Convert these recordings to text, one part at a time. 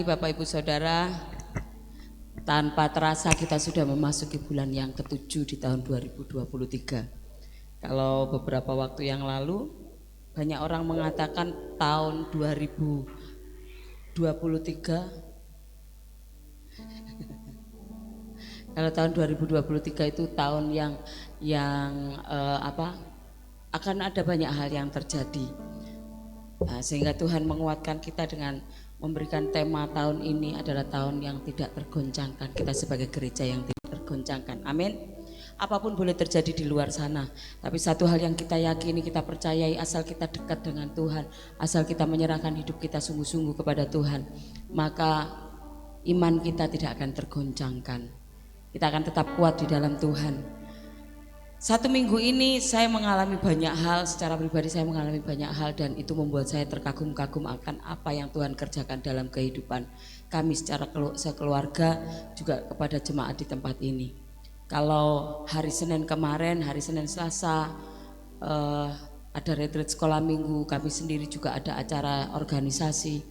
Bapak Ibu Saudara, tanpa terasa kita sudah memasuki bulan yang ke-7 di tahun 2023. Kalau beberapa waktu yang lalu banyak orang mengatakan tahun 2023 kalau tahun 2023 itu tahun yang akan ada banyak hal yang terjadi. Sehingga Tuhan menguatkan kita dengan memberikan tema tahun ini adalah tahun yang tidak tergoncangkan. Kita sebagai gereja yang tidak tergoncangkan. Amin. Apapun boleh terjadi di luar sana, tapi satu hal yang kita yakini, kita percayai, asal kita dekat dengan Tuhan, asal kita menyerahkan hidup kita sungguh-sungguh kepada Tuhan, maka iman kita tidak akan tergoncangkan. Kita akan tetap kuat di dalam Tuhan. Satu minggu ini saya mengalami banyak hal, secara pribadi saya mengalami banyak hal, dan itu membuat saya terkagum-kagum akan apa yang Tuhan kerjakan dalam kehidupan kami secara sekeluarga, juga kepada jemaat di tempat ini. Kalau hari Senin kemarin, hari Senin Selasa ada retreat sekolah minggu, kami sendiri juga ada acara organisasi.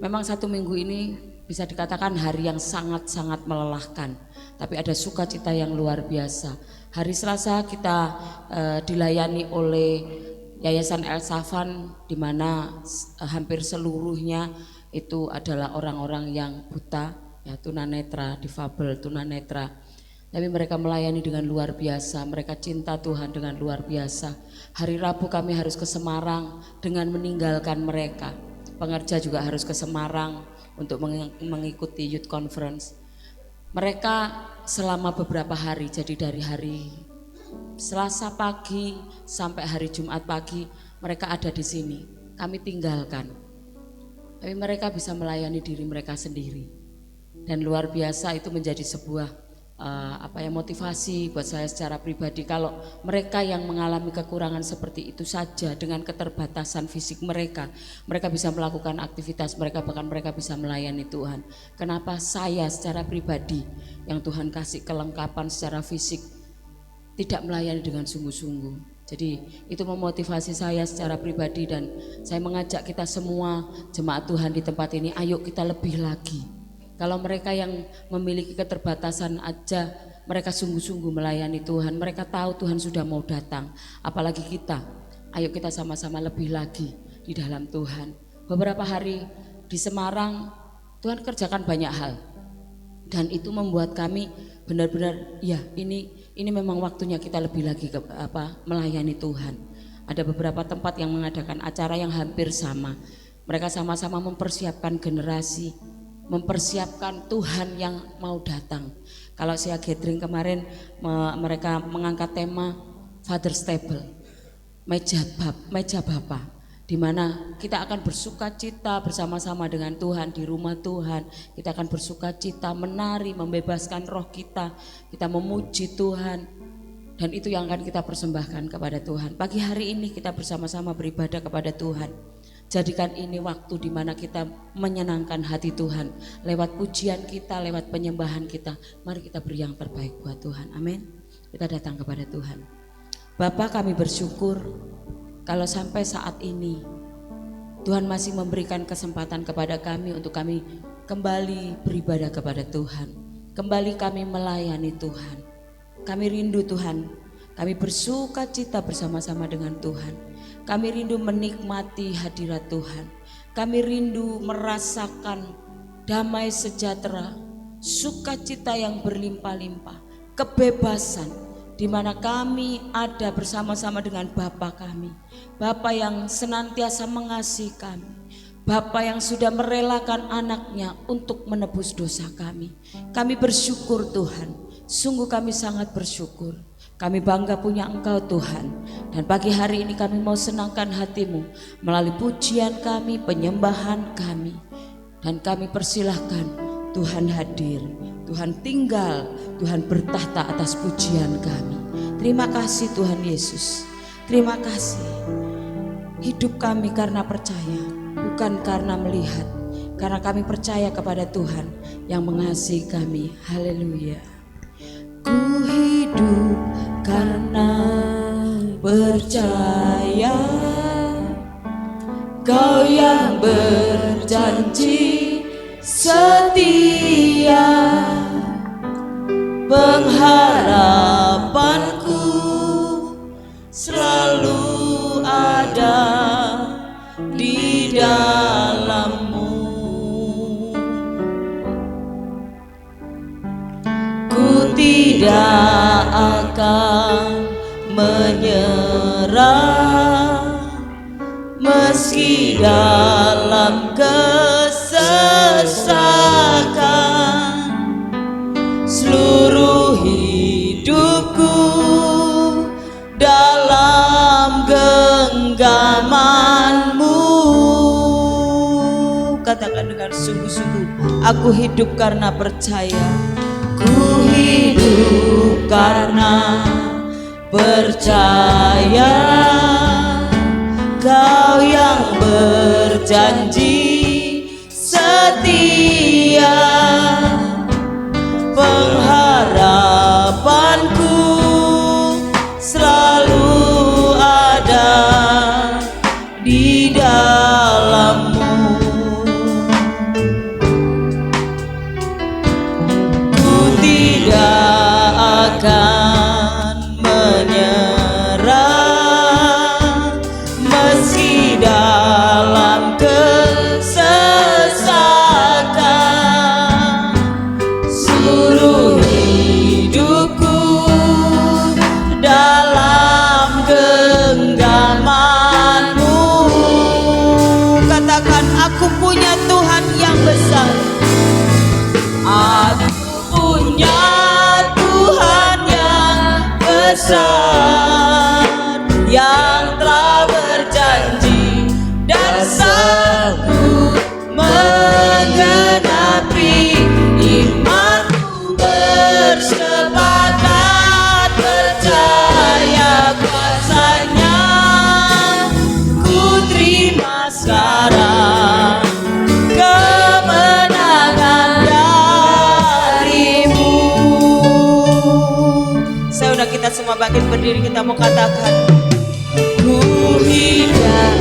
Memang satu minggu ini bisa dikatakan hari yang sangat-sangat melelahkan, tapi ada sukacita yang luar biasa. Hari Selasa kita dilayani oleh Yayasan El Safan, di mana hampir seluruhnya itu adalah orang-orang yang buta, ya, tunanetra, difabel, tunanetra. Tapi mereka melayani dengan luar biasa, mereka cinta Tuhan dengan luar biasa. Hari Rabu kami harus ke Semarang dengan meninggalkan mereka. Pengerja juga harus ke Semarang untuk mengikuti youth conference. Mereka selama beberapa hari, jadi dari hari Selasa pagi sampai hari Jumat pagi mereka ada di sini. Kami tinggalkan, tapi mereka bisa melayani diri mereka sendiri, dan luar biasa. Itu menjadi sebuah motivasi buat saya secara pribadi. Kalau mereka yang mengalami kekurangan seperti itu saja dengan keterbatasan fisik mereka bisa melakukan aktivitas mereka, bahkan mereka bisa melayani Tuhan. Kenapa saya secara pribadi yang Tuhan kasih kelengkapan secara fisik tidak melayani dengan sungguh-sungguh? Jadi itu memotivasi saya secara pribadi, dan saya mengajak kita semua jemaat Tuhan di tempat ini, ayo kita lebih lagi. Kalau mereka yang memiliki keterbatasan aja mereka sungguh-sungguh melayani Tuhan, mereka tahu Tuhan sudah mau datang, apalagi kita. Ayo kita sama-sama lebih lagi di dalam Tuhan. Beberapa hari di Semarang Tuhan kerjakan banyak hal, dan itu membuat kami benar-benar, ya, ini memang waktunya kita lebih lagi melayani Tuhan. Ada beberapa tempat yang mengadakan acara yang hampir sama. Mereka sama-sama mempersiapkan generasi, mempersiapkan Tuhan yang mau datang. Kalau saya gathering kemarin, mereka mengangkat tema Father's Table, meja Bapa, di mana kita akan bersukacita bersama-sama dengan Tuhan di rumah Tuhan. Kita akan bersukacita, menari, membebaskan roh kita memuji Tuhan, dan itu yang akan kita persembahkan kepada Tuhan. Pagi hari ini kita bersama-sama beribadah kepada Tuhan. Jadikan ini waktu di mana kita menyenangkan hati Tuhan lewat pujian kita, lewat penyembahan kita. Mari kita beri yang terbaik buat Tuhan. Amin. Kita datang kepada Tuhan. Bapa, kami bersyukur kalau sampai saat ini Tuhan masih memberikan kesempatan kepada kami untuk kami kembali beribadah kepada Tuhan, kembali kami melayani Tuhan. Kami rindu Tuhan, kami bersukacita bersama-sama dengan Tuhan. Kami rindu menikmati hadirat Tuhan. Kami rindu merasakan damai sejahtera, sukacita yang berlimpah-limpah, kebebasan, di mana kami ada bersama-sama dengan Bapa kami, Bapa yang senantiasa mengasihi kami, Bapa yang sudah merelakan anaknya untuk menebus dosa kami. Kami bersyukur Tuhan, sungguh kami sangat bersyukur. Kami bangga punya Engkau Tuhan, dan pagi hari ini kami mau senangkan hati-Mu melalui pujian kami, penyembahan kami, dan kami persilahkan Tuhan hadir, Tuhan tinggal, Tuhan bertahta atas pujian kami. Terima kasih Tuhan Yesus, terima kasih. Hidup kami karena percaya, bukan karena melihat, karena kami percaya kepada Tuhan yang mengasihi kami. Haleluya. Ku hidup karena percaya, Kau yang berjanji setia, pengharapanku selalu ada di dalam-Mu. Ku tidak akan menyerah meski dalam kesesakan. Seluruh hidupku dalam genggaman-Mu. Katakan dengan sungguh-sungguh, aku hidup karena percaya. Ku hidup karena percaya, Kau yang berjanji setia, pengharapanku selalu ada di dalam-Mu. Ku tidak akan menyerah meski dalam kesesakan. Seluruh hidupku dalam genggaman-Mu. Katakan, aku punya Tuhan yang besar. Aku punya Tuhan yang besar, yang telah berjanji dan sanggup menggenapi imanku. Bersepakat percaya kuasa-Nya, ku terima sekarang kemenangan dari-Mu. Saudara, kita semua bangkit berdiri, kita mau katakan, ku hidup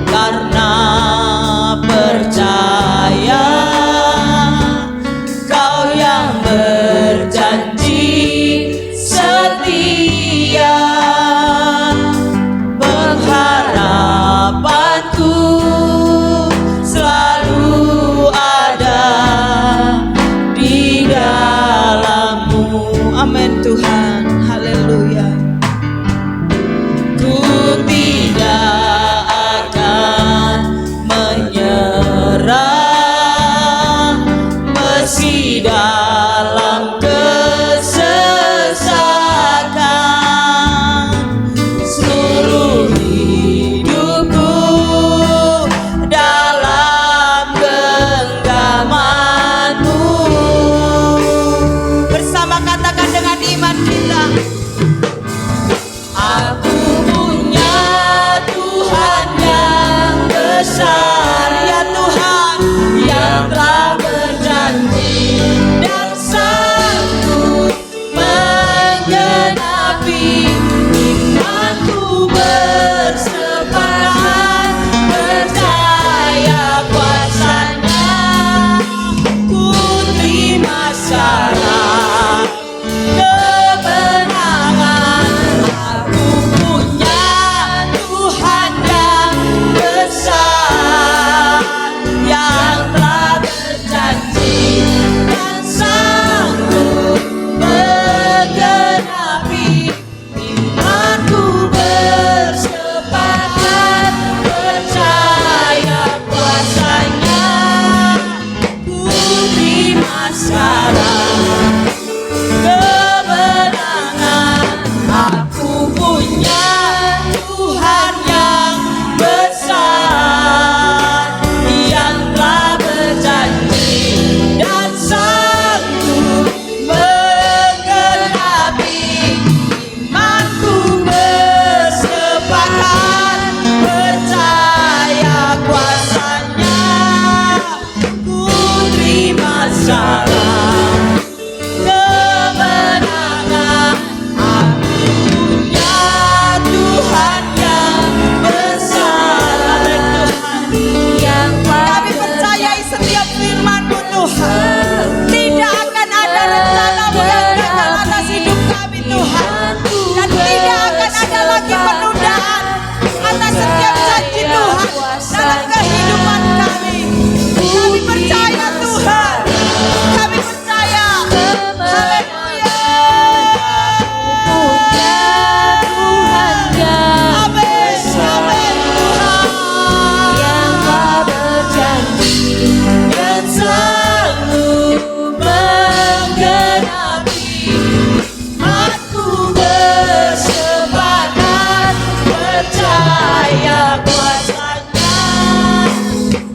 karena percaya, Kau yang berjanji setia, pengharapanku selalu ada di dalam-Mu. Amin Tuhan, haleluya. Ku tidak akan menyerah meski dalam kesesakan. Seluruh hidupku dalam genggaman-Mu. Bersama katakan dengan iman kita, aku punya Tuhan yang besar, ya Tuhan, yang telah berjanji dan sanggup menggenapi imanku. Bersepakat percaya kuasa-Nya, ku terima sekarang kemenangan. Aku punya Tuhan yang besar, yang telah berjanji dan sanggup menggenapi imanku. Bersepakat percaya kuasa-Nya, ku terima sekarang kemenangan. Aku punya Tuhan yang besar, yang telah berjanji dan sanggup menggenapi imanku. Bersepakat percaya kuasa-Nya, ku terima sekarang kemenangan. Aku punya Tuhan yang besar, Tuhan yang kami percayai setiap firman-Mu Tuhan. Tuhan. Tidak akan ada rencana-Mu yang gagal atas hidup kami Tuhan. Dan tidak akan ada lagi penundaan atas setiap janji Tuhan dalam kehidupan kami. Kami percaya Tuhan. Kami percaya. Haleluya. Amin. Amin Tuhan. Yang telah berjanji dan selalu menggenapi. Aku bersepakat percaya kuasa-Nya.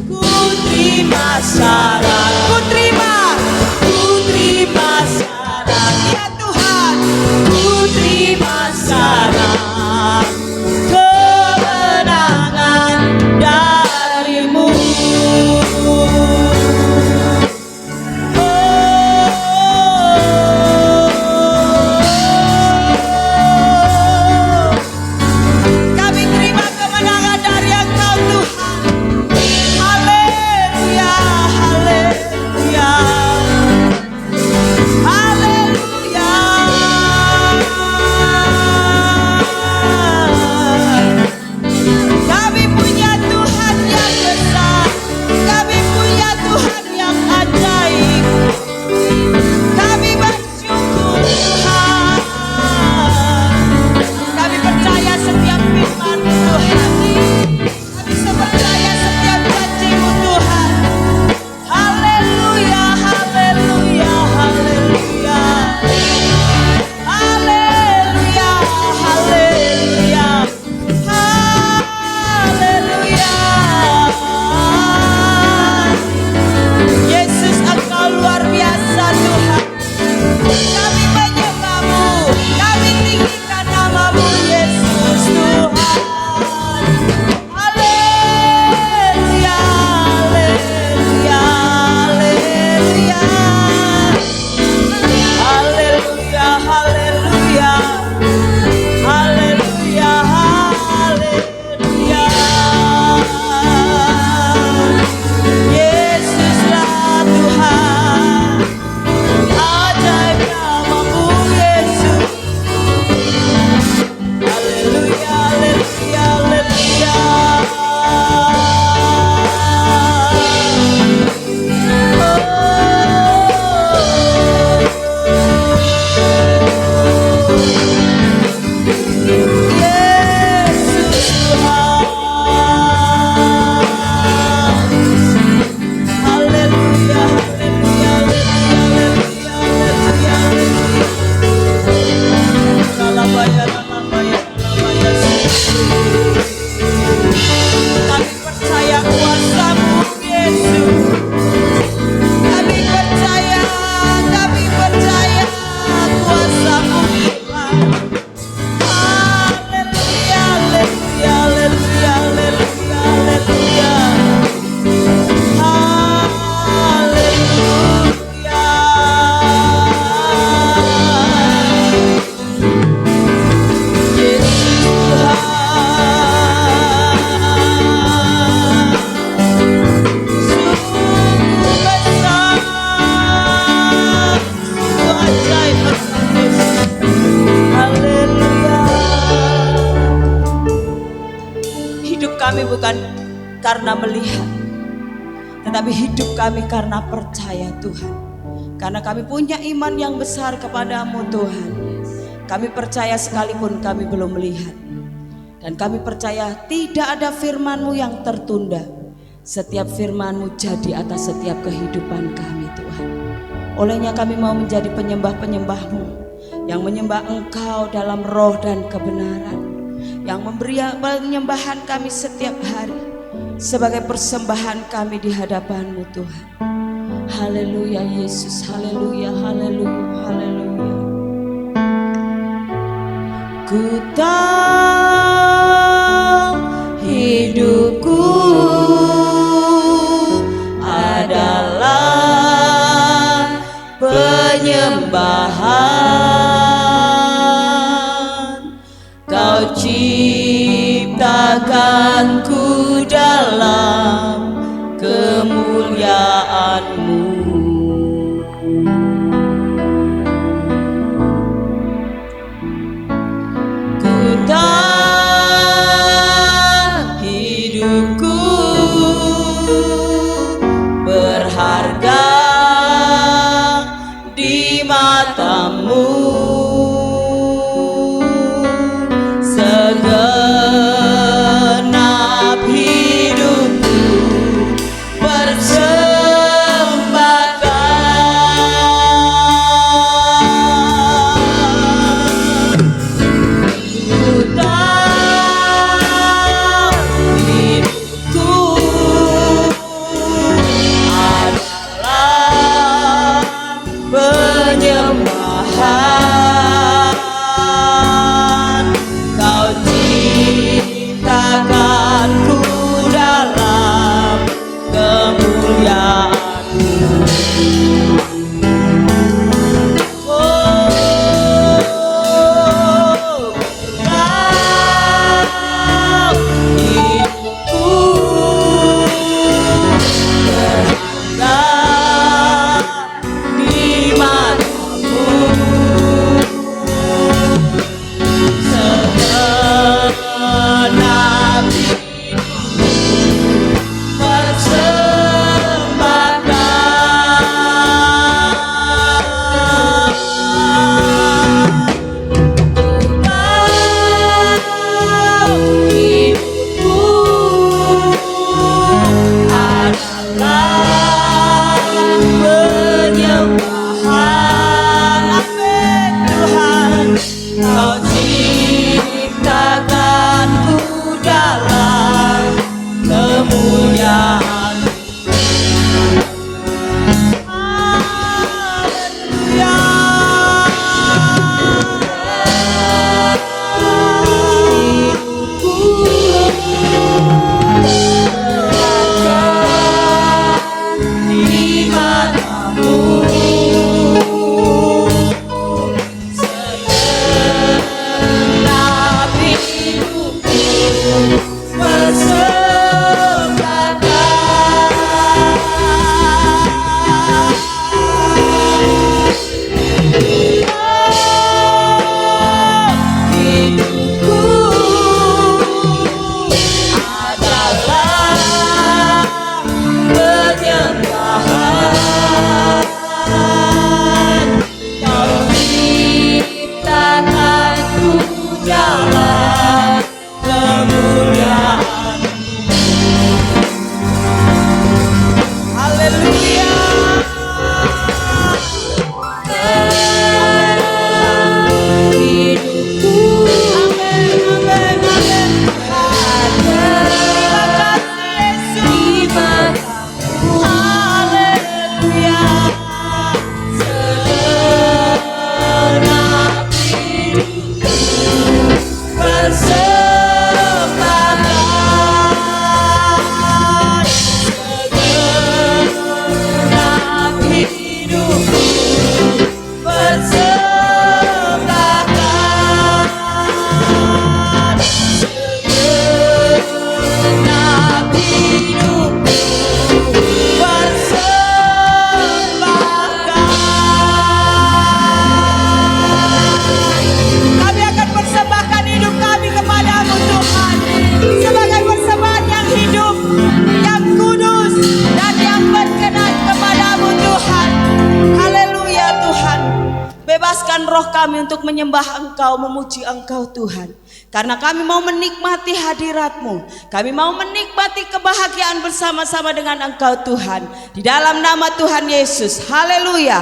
Ku terima syarat, Ku terima. ku terima syarat, Ya Tuhan. ku terima syarat kemenangan dari-Mu. Kami terima kemenangan dari Engkau Tuhan. Haleluya, haleluya. Haleluya. Kami punya Tuhan yang besar. Kami punya Tuhan yang ajaib. Kami bersyukur Tuhan. Kami percaya setiap firman Tuhan. Kami percaya setiap janji-Mu Tuhan. Haleluya, haleluya, haleluya. Haleluya, haleluya. Haleluya. Yesus, Engkau luar biasa Tuhan. Kami menyembah-Mu, kami tinggikan nama-Mu Yesus Tuhan. Haleluya, haleluya, haleluya. Haleluya, haleluya. Haleluya, haleluya. Yesuslah Tuhan. Ajaib nama-Mu Yesus. Haleluya, haleluya, haleluya. Yesus Tuhan. Haleluya, haleluya, haleluya, haleluya, haleluya. Lalabaya, lalabaya, lalabaya. Kami percaya kuasa-Mu Yesus. Kami percaya kuasa-Mu Tuhan. Haleluya, haleluya, haleluya, haleluya, haleluya. Haleluya. Yesus Tuhan. Sungguh besar, sungguh ajaib Engkau Yesus. Haleluya. Hidup kami bukan karena melihat, tetapi hidup kami karena percaya Tuhan. Karena kami punya iman yang besar kepada-Mu Tuhan. Kami percaya sekalipun kami belum melihat. Dan kami percaya tidak ada firman-Mu yang tertunda. Setiap firman-Mu jadi atas setiap kehidupan kami Tuhan. Olehnya kami mau menjadi penyembah-penyembah-Mu, yang menyembah Engkau dalam roh dan kebenaran, yang memberi penyembahan kami setiap hari sebagai persembahan kami di hadapan-Mu Tuhan. Haleluya Yesus, haleluya, haleluya, haleluya. Ku tahu hidupku adalah penyembahan. Kau ciptakanku dalam kemuliaan-Mu. roh kami untuk menyembah Engkau, memuji Engkau Tuhan. Karena kami mau menikmati hadirat-Mu, kami mau menikmati kebahagiaan bersama-sama dengan Engkau Tuhan. Di dalam nama Tuhan Yesus, haleluya,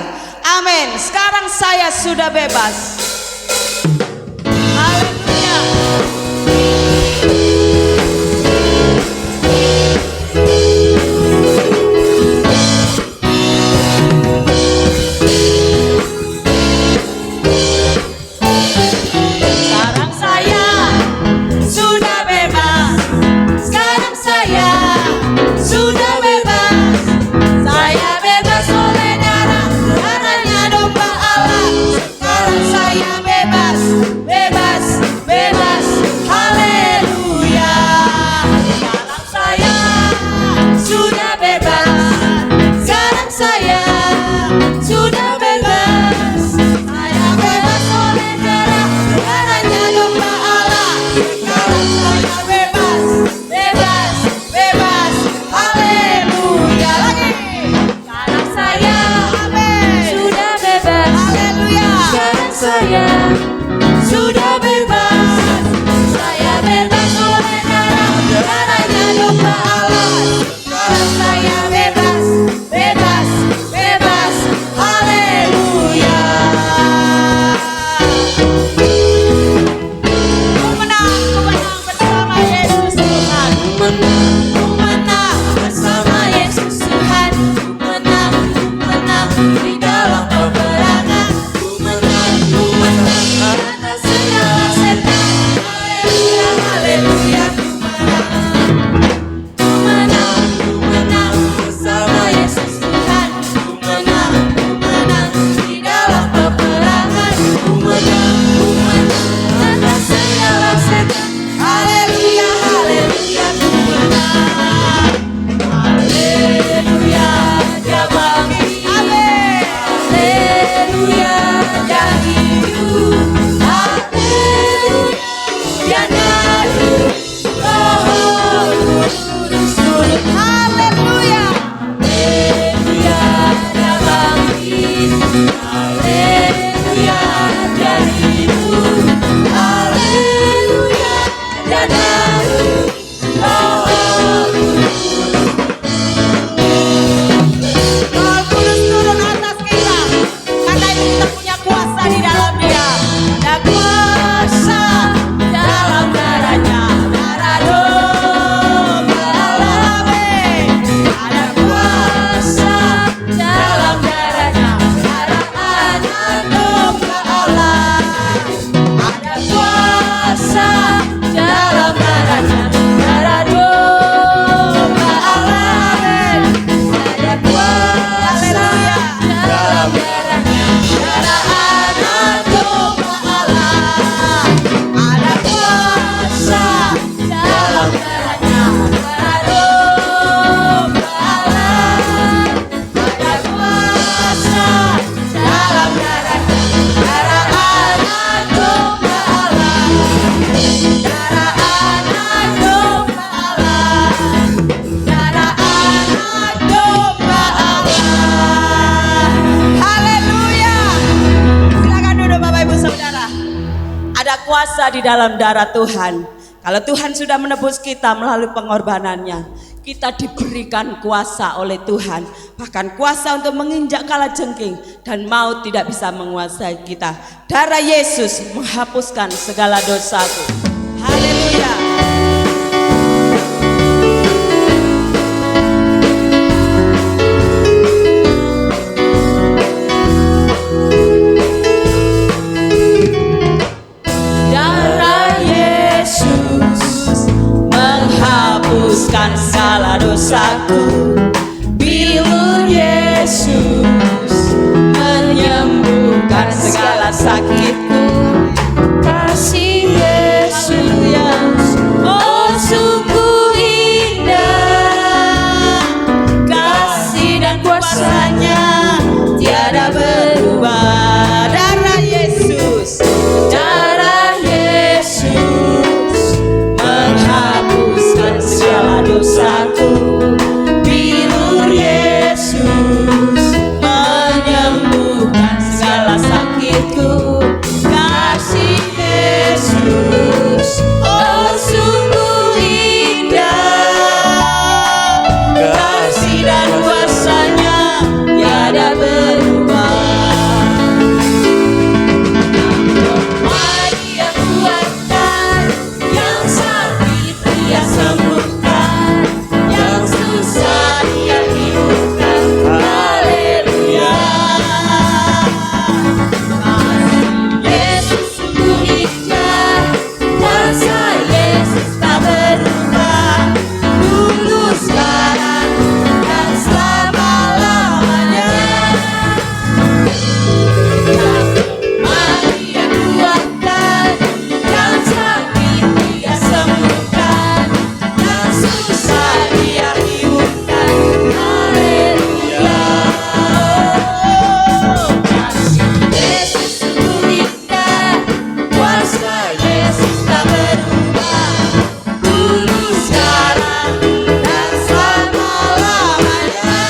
amin. Sekarang saya sudah bebas. Haleluya. kuasa di dalam darah Tuhan. Kalau Tuhan sudah menebus kita melalui pengorbanannya, kita diberikan kuasa oleh Tuhan. Bahkan kuasa untuk menginjak kalajengking dan maut tidak bisa menguasai kita. Darah Yesus menghapuskan segala dosaku. Haleluya. Menghapuskan segala dosaku, bilur Yesus menyembuhkan segala sakitku, kasih Yesus, oh sungguh indah, kasih dan kuasanya tiada berubah. Darah Yesus, darah Yesus menghapuskan segala dosaku, bilur Yesus menyembuhkan segala sakitku, kasih Yesus, oh sungguh indah, kasih dan kuasanya tiada berubah. Dia kuatkan, yang sakit Dia sembuhkan, yang susah Dia hidupkan. Haleluya. Yesus sungguh indah, kuasa Yesus tak berubah, dulu sekarang dan selama-lamanya. Dia kuatkan, yang sakit Dia sembuhkan, yang susah Dia hidupkan. Haleluya. Kasih Yesus sungguh indah, kuasa Yesus tak berubah, dulu sekarang dan selama-lamanya.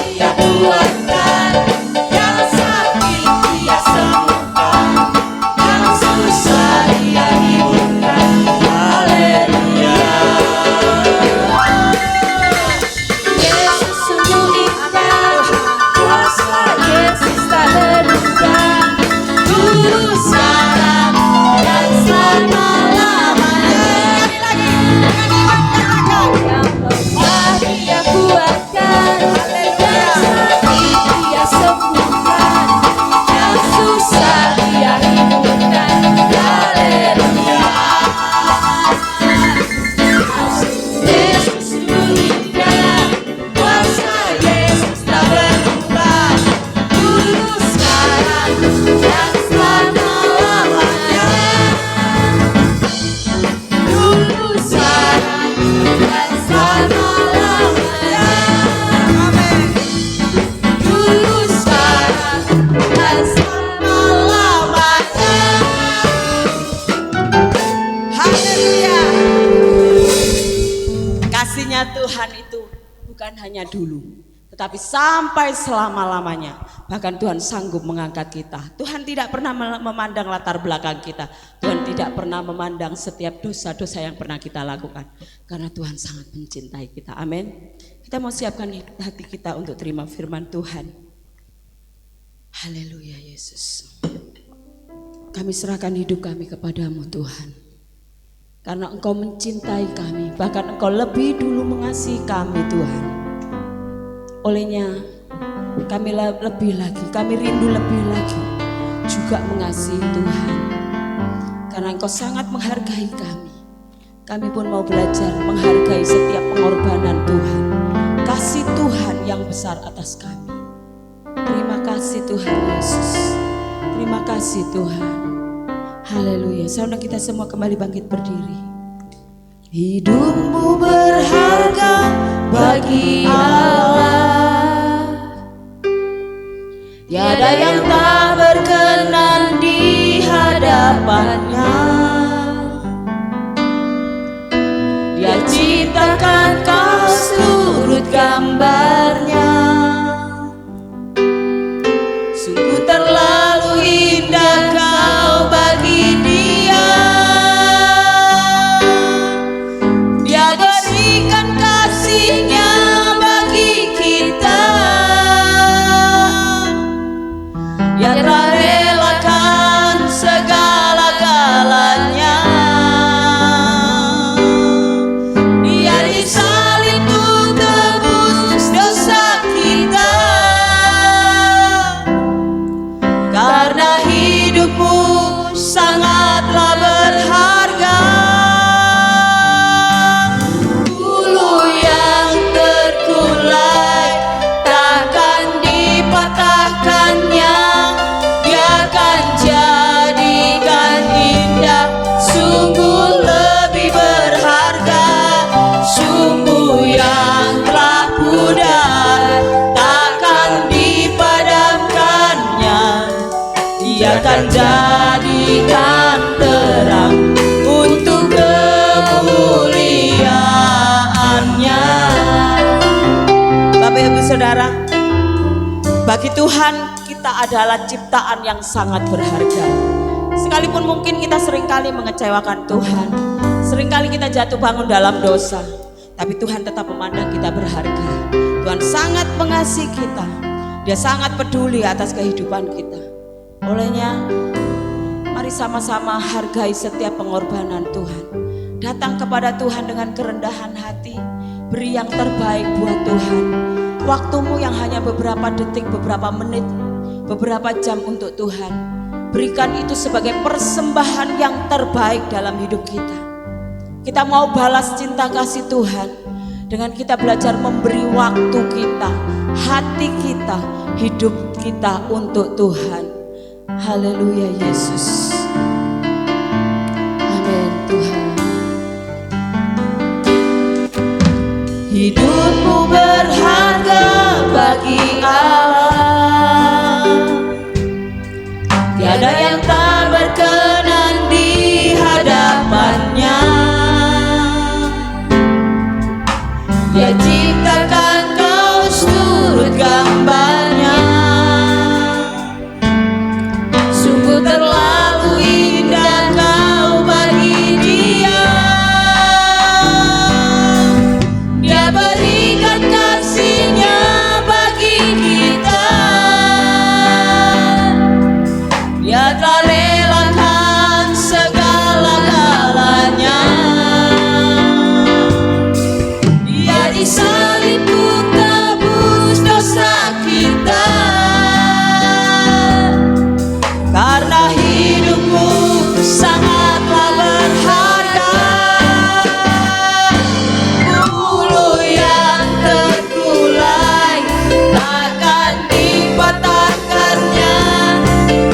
Dia kuatkan, yang sakit Dia sembuhkan, yang susah Dia hidupkan. Haleluya. Yesus sungguh indah, kuasa Yesus tak berubah, dulu sekarang dan selama-lamanya. Dia kuatkan, yang sakit Dia sembuhkan, yang susah Dia hidupkan. Haleluya. Yesus sungguh indah, kuasa Yesus tak berubah, dulu sekarang dan selama-lamanya. Dulu sekarang dan selama-lamanya. Amin. Dulu sekarang dan selama-lamanya. Haleluya. Kasihnya Tuhan itu bukan hanya dulu, tetapi sampai selama-lamanya. Bahkan Tuhan sanggup mengangkat kita. Tuhan tidak pernah memandang latar belakang kita. Tuhan tidak pernah memandang setiap dosa-dosa yang pernah kita lakukan. Karena Tuhan sangat mencintai kita. Amin. Kita mau siapkan hati kita untuk terima firman Tuhan. Haleluya Yesus. Kami serahkan hidup kami kepadamu Tuhan. Karena Engkau mencintai kami, bahkan Engkau lebih dulu mengasihi kami Tuhan. Olehnya kami lebih lagi, kami rindu lebih lagi juga mengasihi Tuhan. Karena Engkau sangat menghargai kami. Kami pun mau belajar menghargai setiap pengorbanan Tuhan. Kasih Tuhan yang besar atas kami. Terima kasih Tuhan Yesus. Terima kasih Tuhan. Haleluya. Saudara kita semua kembali bangkit berdiri. Hidupmu berharga bagi Allah. Tiada yang tak berkenan di hadapannya. Dia ciptakan kau seturut gambarnya. Sungguh terlalu akan jadikan terang untuk kemuliaan-Nya. Bapak Ibu Saudara, bagi Tuhan kita adalah ciptaan yang sangat berharga. Sekalipun mungkin kita seringkali mengecewakan Tuhan, seringkali kita jatuh bangun dalam dosa, tapi Tuhan tetap memandang kita berharga. Tuhan sangat mengasihi kita, Dia sangat peduli atas kehidupan kita. Olehnya, mari sama-sama hargai setiap pengorbanan Tuhan. Datang kepada Tuhan dengan kerendahan hati, beri yang terbaik buat Tuhan. Waktumu yang hanya beberapa detik, beberapa menit, beberapa jam untuk Tuhan, berikan itu sebagai persembahan yang terbaik dalam hidup kita. Kita mau balas cinta kasih Tuhan dengan kita belajar memberi waktu kita, hati kita, hidup kita untuk Tuhan. Haleluya Yesus. Amin Tuhan. Hidupmu berharga bagi Allah, tiada yang tak berkenan di hadapan-Nya. Dia ciptakan kau seturut gambar-Nya, sungguh terlalu indah kau bagi Dia. Dia berikan kasih-Nya bagi kita. Dia telah relakan segala-galanya. Dia disalib untuk tebus dosa kita. Karena hidupmu sangatlah berharga. Bulu yang terkulai takkan dipatahkannya.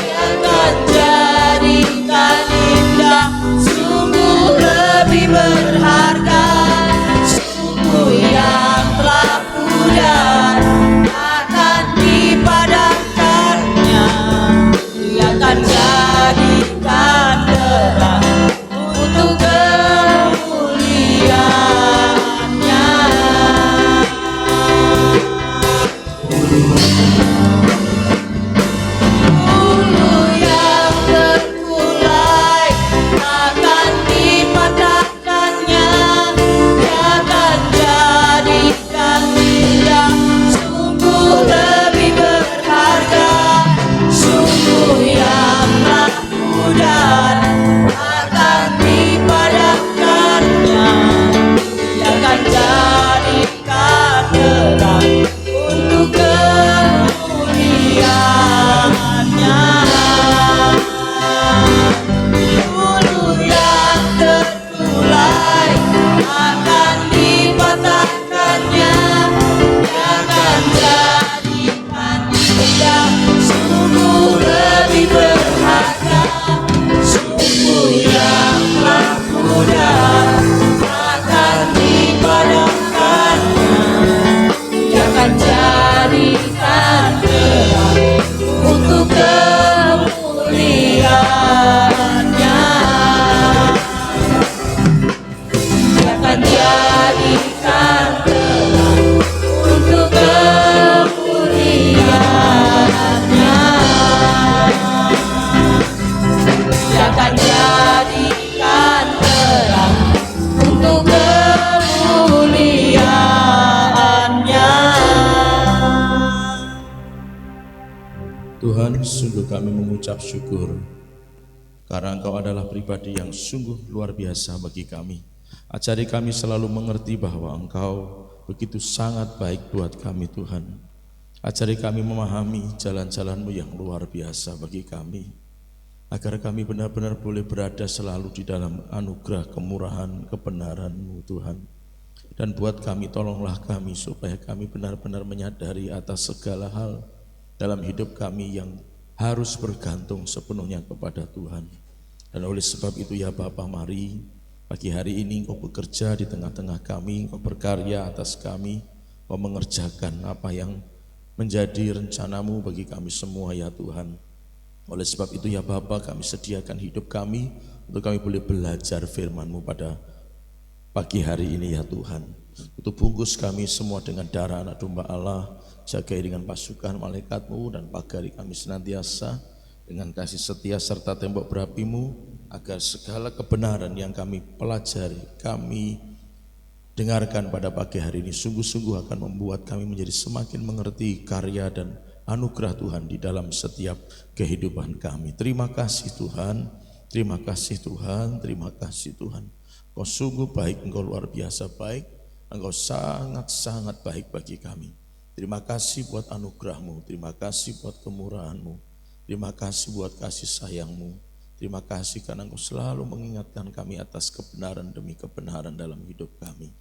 Dia akan jadikan indah, sungguh lebih berharga. Sungguh yang telah pudar akan dipadamkannya. Dia akan jadikan terang untuk kemuliaan-Nya. Bulu yang terkulai akan dipatahkannya. Dia akan jadikan indah, sungguh lebih berharga. Sungguh yang telah pudar akan dipadamkannya. Dia akan jadikan terang untuk kemuliaan-Nya. Bulu yang terkulai akan dipatahkannya. Dia akan jadikan indah, sungguh lebih berharga. Sungguh yang telah pudar akan dipadamkannya. Dia akan jadikan terang untuk kemuliaan-Nya. Dia akan jadikan terang untuk kemuliaan-Nya. Dia akan jadikan terang untuk kemuliaan-Nya. Tuhan, sungguh kami mengucap syukur karena Engkau adalah pribadi yang sungguh luar biasa bagi kami. Ajari kami selalu mengerti bahwa Engkau begitu sangat baik buat kami Tuhan. Ajari kami memahami jalan-jalan-Mu yang luar biasa bagi kami, agar kami benar-benar boleh berada selalu di dalam anugerah, kemurahan, kebenaran-Mu Tuhan. Dan buat kami, tolonglah kami supaya kami benar-benar menyadari atas segala hal dalam hidup kami yang harus bergantung sepenuhnya kepada Tuhan. Dan oleh sebab itu ya Bapa, mari pagi hari ini Engkau bekerja di tengah-tengah kami, Engkau berkarya atas kami, Engkau mengerjakan apa yang menjadi rencana-Mu bagi kami semua ya Tuhan. Oleh sebab itu ya Bapa, kami sediakan hidup kami untuk kami boleh belajar firman-Mu pada pagi hari ini ya Tuhan. Itu bungkus kami semua dengan darah anak domba Allah, jagai dengan pasukan malaikat-Mu dan pagari kami senantiasa dengan kasih setia serta tembok berapi-Mu, agar segala kebenaran yang kami pelajari, kami dengarkan pada pagi hari ini sungguh-sungguh akan membuat kami menjadi semakin mengerti karya dan anugerah Tuhan di dalam setiap kehidupan kami. Terima kasih Tuhan, terima kasih Tuhan, terima kasih Tuhan. Engkau sungguh baik, Engkau luar biasa baik, Engkau sangat-sangat baik bagi kami. Terima kasih buat anugerah-Mu, terima kasih buat kemurahan-Mu, terima kasih buat kasih sayang-Mu. Terima kasih karena Engkau selalu mengingatkan kami atas kebenaran demi kebenaran dalam hidup kami.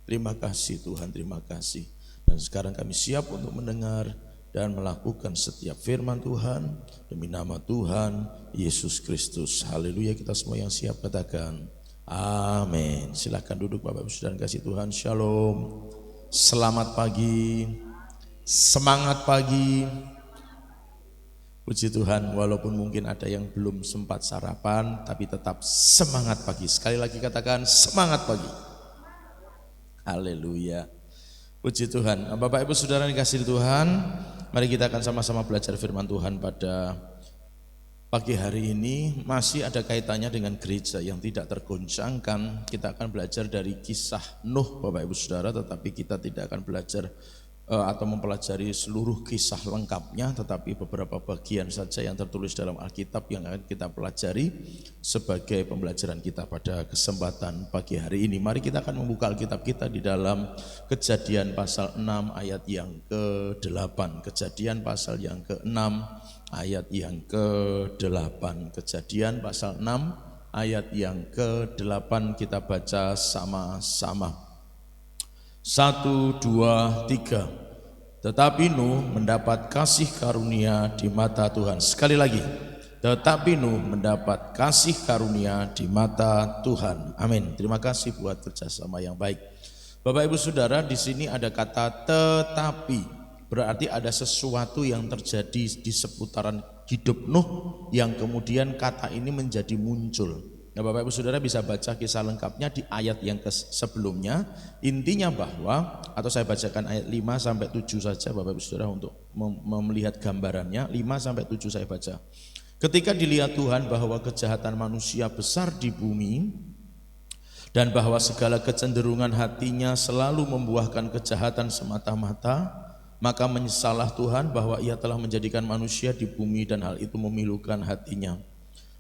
Terima kasih Tuhan, terima kasih. Dan sekarang kami siap untuk mendengar dan melakukan setiap firman Tuhan demi nama Tuhan Yesus Kristus. Haleluya, kita semua yang siap katakan amin. Silakan duduk Bapak Ibu Saudara kasih Tuhan. Shalom. Selamat pagi. Semangat pagi. Puji Tuhan, walaupun mungkin ada yang belum sempat sarapan, tapi tetap semangat pagi. Sekali lagi katakan semangat pagi. Haleluya. Puji Tuhan. Bapak Ibu Saudara yang dikasihi Tuhan, mari kita akan sama-sama belajar firman Tuhan pada pagi hari ini. Masih ada kaitannya dengan gereja yang tidak tergoncangkan. Kita akan belajar dari kisah Nuh Bapak Ibu Saudara, tetapi kita tidak akan belajar atau mempelajari seluruh kisah lengkapnya, tetapi beberapa bagian saja yang tertulis dalam Alkitab yang akan kita pelajari sebagai pembelajaran kita pada kesempatan pagi hari ini. Mari kita akan membuka Alkitab kita di dalam Kejadian pasal 6 ayat yang ke-8. Kejadian pasal yang ke-6 ayat yang ke-8. Kejadian pasal 6 ayat yang ke-8 kita baca sama-sama. 1, 2, 3. Tetapi Nuh mendapat kasih karunia di mata Tuhan. Sekali lagi. Tetapi Nuh mendapat kasih karunia di mata Tuhan. Amin. Terima kasih buat kerjasama yang baik. Bapak Ibu Saudara, di sini ada kata tetapi. Berarti ada sesuatu yang terjadi di seputaran hidup Nuh yang kemudian kata ini menjadi muncul. Nah, Bapak Ibu Saudara bisa baca kisah lengkapnya di ayat yang sebelumnya. Intinya bahwa, atau saya bacakan ayat 5 sampai 7 saja Bapak Ibu Saudara untuk melihat gambarannya. 5 sampai 7 saya baca. Ketika dilihat Tuhan bahwa kejahatan manusia besar di bumi dan bahwa segala kecenderungan hatinya selalu membuahkan kejahatan semata-mata, maka menyesallah Tuhan bahwa Ia telah menjadikan manusia di bumi dan hal itu memilukan hatinya.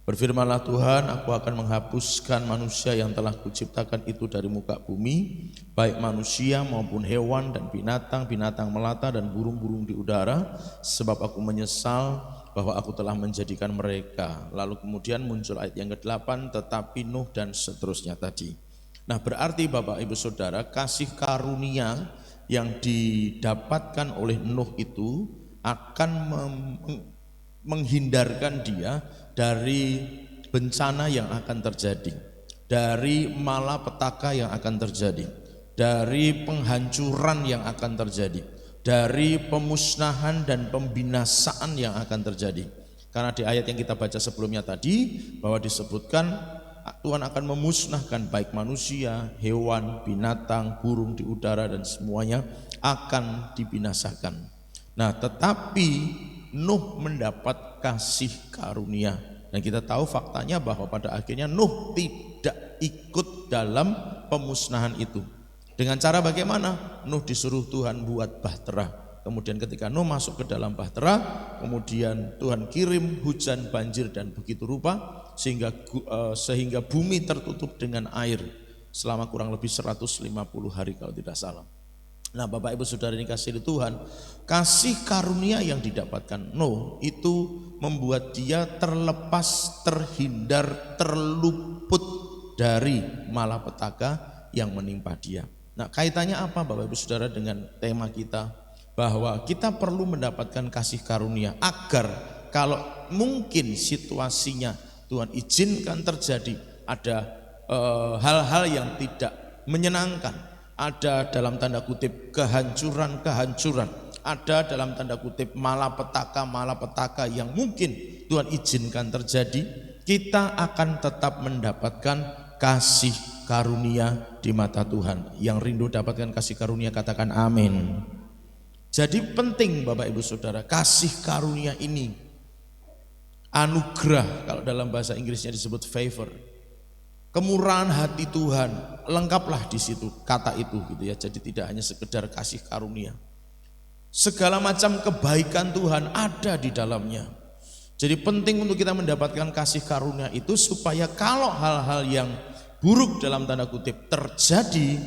Berfirmanlah Tuhan, aku akan menghapuskan manusia yang telah kuciptakan itu dari muka bumi, baik manusia maupun hewan dan binatang melata dan burung-burung di udara, sebab aku menyesal bahwa aku telah menjadikan mereka. Lalu kemudian muncul ayat yang ke-8, tetapi Nuh dan seterusnya tadi. Nah, berarti Bapak Ibu Saudara, kasih karunia yang didapatkan oleh Nuh itu akan menghindarkan dia dari bencana yang akan terjadi, dari malapetaka yang akan terjadi, dari penghancuran yang akan terjadi, dari pemusnahan dan pembinasaan yang akan terjadi. Karena di ayat yang kita baca sebelumnya tadi bahwa disebutkan Tuhan akan memusnahkan baik manusia, hewan, binatang, burung di udara dan semuanya akan dibinasakan. Nah, tetapi Nuh mendapat kasih karunia. Dan kita tahu faktanya bahwa pada akhirnya Nuh tidak ikut dalam pemusnahan itu. Dengan cara bagaimana? Nuh disuruh Tuhan buat bahtera. Kemudian ketika Nuh masuk ke dalam bahtera, kemudian Tuhan kirim hujan, banjir dan begitu rupa sehingga bumi tertutup dengan air selama kurang lebih 150 hari kalau tidak salah. Nah, Bapak Ibu Saudara ini kasih Tuhan, kasih karunia yang didapatkan Nuh itu membuat dia terlepas, terhindar, terluput dari malapetaka yang menimpa dia. Nah, kaitannya apa Bapak Ibu Saudara dengan tema kita? Bahwa kita perlu mendapatkan kasih karunia agar kalau mungkin situasinya Tuhan izinkan terjadi ada hal-hal yang tidak menyenangkan, ada dalam tanda kutip kehancuran, ada dalam tanda kutip malapetaka yang mungkin Tuhan izinkan terjadi, kita akan tetap mendapatkan kasih karunia di mata Tuhan. Yang rindu dapatkan kasih karunia katakan amin. Jadi penting Bapak Ibu Saudara, kasih karunia ini, anugerah, kalau dalam bahasa Inggrisnya disebut favor, kemurahan hati Tuhan, lengkaplah di situ kata itu gitu ya. Jadi tidak hanya sekedar kasih karunia, segala macam kebaikan Tuhan ada di dalamnya. Jadi penting untuk kita mendapatkan kasih karunia itu supaya kalau hal-hal yang buruk dalam tanda kutip terjadi,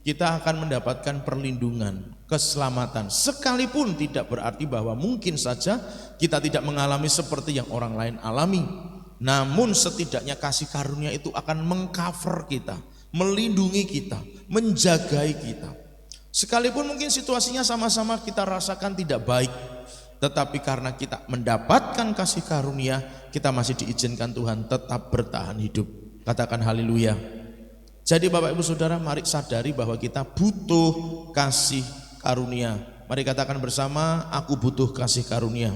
kita akan mendapatkan perlindungan, keselamatan. Sekalipun tidak berarti bahwa mungkin saja kita tidak mengalami seperti yang orang lain alami. Namun setidaknya kasih karunia itu akan mengcover kita, melindungi kita, menjagai kita. Sekalipun mungkin situasinya sama-sama kita rasakan tidak baik, tetapi karena kita mendapatkan kasih karunia, kita masih diizinkan Tuhan tetap bertahan hidup. Katakan haleluya. Jadi Bapak Ibu Saudara, mari sadari bahwa kita butuh kasih karunia. Mari katakan bersama, aku butuh kasih karunia.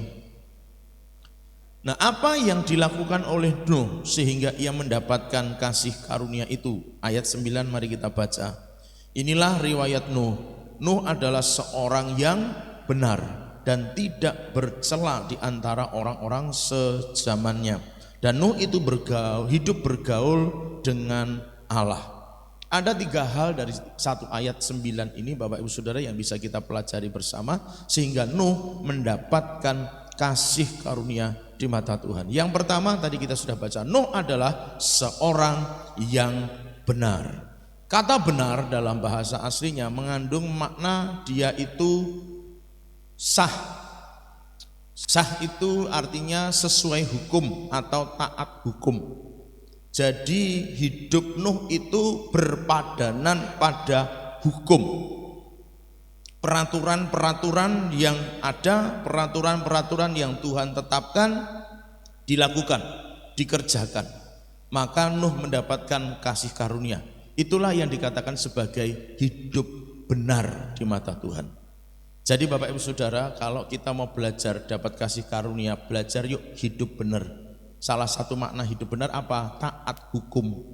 Nah, apa yang dilakukan oleh Nuh sehingga ia mendapatkan kasih karunia itu? Ayat 9 mari kita baca. Inilah riwayat Nuh. Nuh adalah seorang yang benar dan tidak bercela di antara orang-orang sezamannya. Dan Nuh itu hidup bergaul dengan Allah. Ada 3 hal dari satu ayat 9 ini Bapak Ibu Saudara yang bisa kita pelajari bersama sehingga Nuh mendapatkan kasih karunia di mata Tuhan. Yang pertama tadi kita sudah baca, Nuh adalah seorang yang benar. Kata benar dalam bahasa aslinya mengandung makna dia itu sah. Sah itu artinya sesuai hukum atau taat hukum. Jadi hidup Nuh itu berpadanan pada hukum. Peraturan-peraturan yang ada, peraturan-peraturan yang Tuhan tetapkan dilakukan, dikerjakan. Maka Nuh mendapatkan kasih karunia. Itulah yang dikatakan sebagai hidup benar di mata Tuhan. Jadi Bapak Ibu Saudara, kalau kita mau belajar dapat kasih karunia, belajar yuk hidup benar. Salah satu makna hidup benar apa? Taat hukum,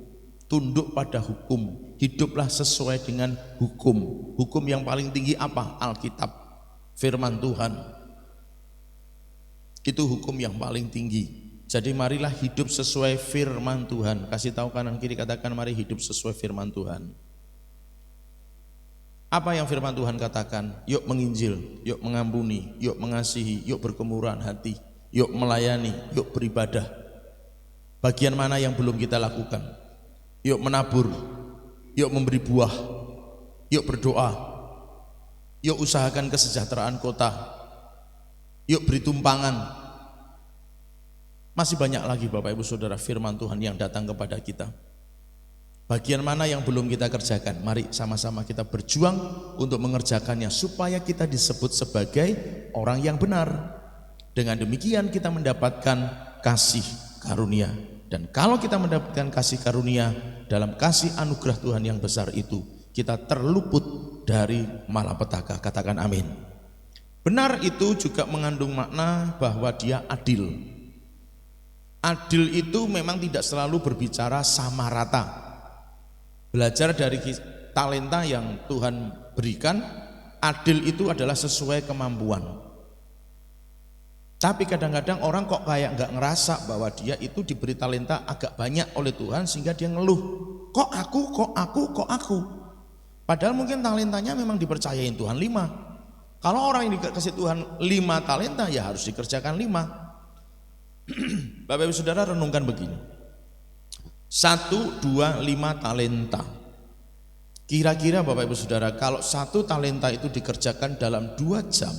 tunduk pada hukum, hiduplah sesuai dengan hukum. Hukum yang paling tinggi apa? Alkitab, firman Tuhan. Itu hukum yang paling tinggi. Jadi marilah hidup sesuai firman Tuhan. Kasih tahu kanan kiri, katakan mari hidup sesuai firman Tuhan. Apa yang firman Tuhan katakan? Yuk menginjil, yuk mengampuni, yuk mengasihi, yuk berkemurahan hati, yuk melayani, yuk beribadah. Bagian mana yang belum kita lakukan? Yuk menabur, yuk memberi buah, yuk berdoa, yuk usahakan kesejahteraan kota, yuk beri tumpangan. Masih banyak lagi Bapak Ibu Saudara firman Tuhan yang datang kepada kita. Bagian mana yang belum kita kerjakan? Mari sama-sama kita berjuang untuk mengerjakannya supaya kita disebut sebagai orang yang benar. Dengan demikian kita mendapatkan kasih karunia. Dan kalau kita mendapatkan kasih karunia dalam kasih anugerah Tuhan yang besar itu, kita terluput dari malapetaka. Katakan amin. Benar itu juga mengandung makna bahwa dia adil. Adil itu memang tidak selalu berbicara sama rata. Belajar dari talenta yang Tuhan berikan, adil itu adalah sesuai kemampuan. Tapi kadang-kadang orang kok kayak nggak ngerasa bahwa dia itu diberi talenta agak banyak oleh Tuhan sehingga dia ngeluh, kok aku. Padahal mungkin talentanya memang dipercayain Tuhan 5. Kalau orang yang dikasih Tuhan 5 talenta ya harus dikerjakan 5. Bapak Ibu Saudara renungkan begini. 1, 2, 5 talenta. Kira-kira Bapak Ibu Saudara, kalau 1 talenta itu dikerjakan dalam 2 jam,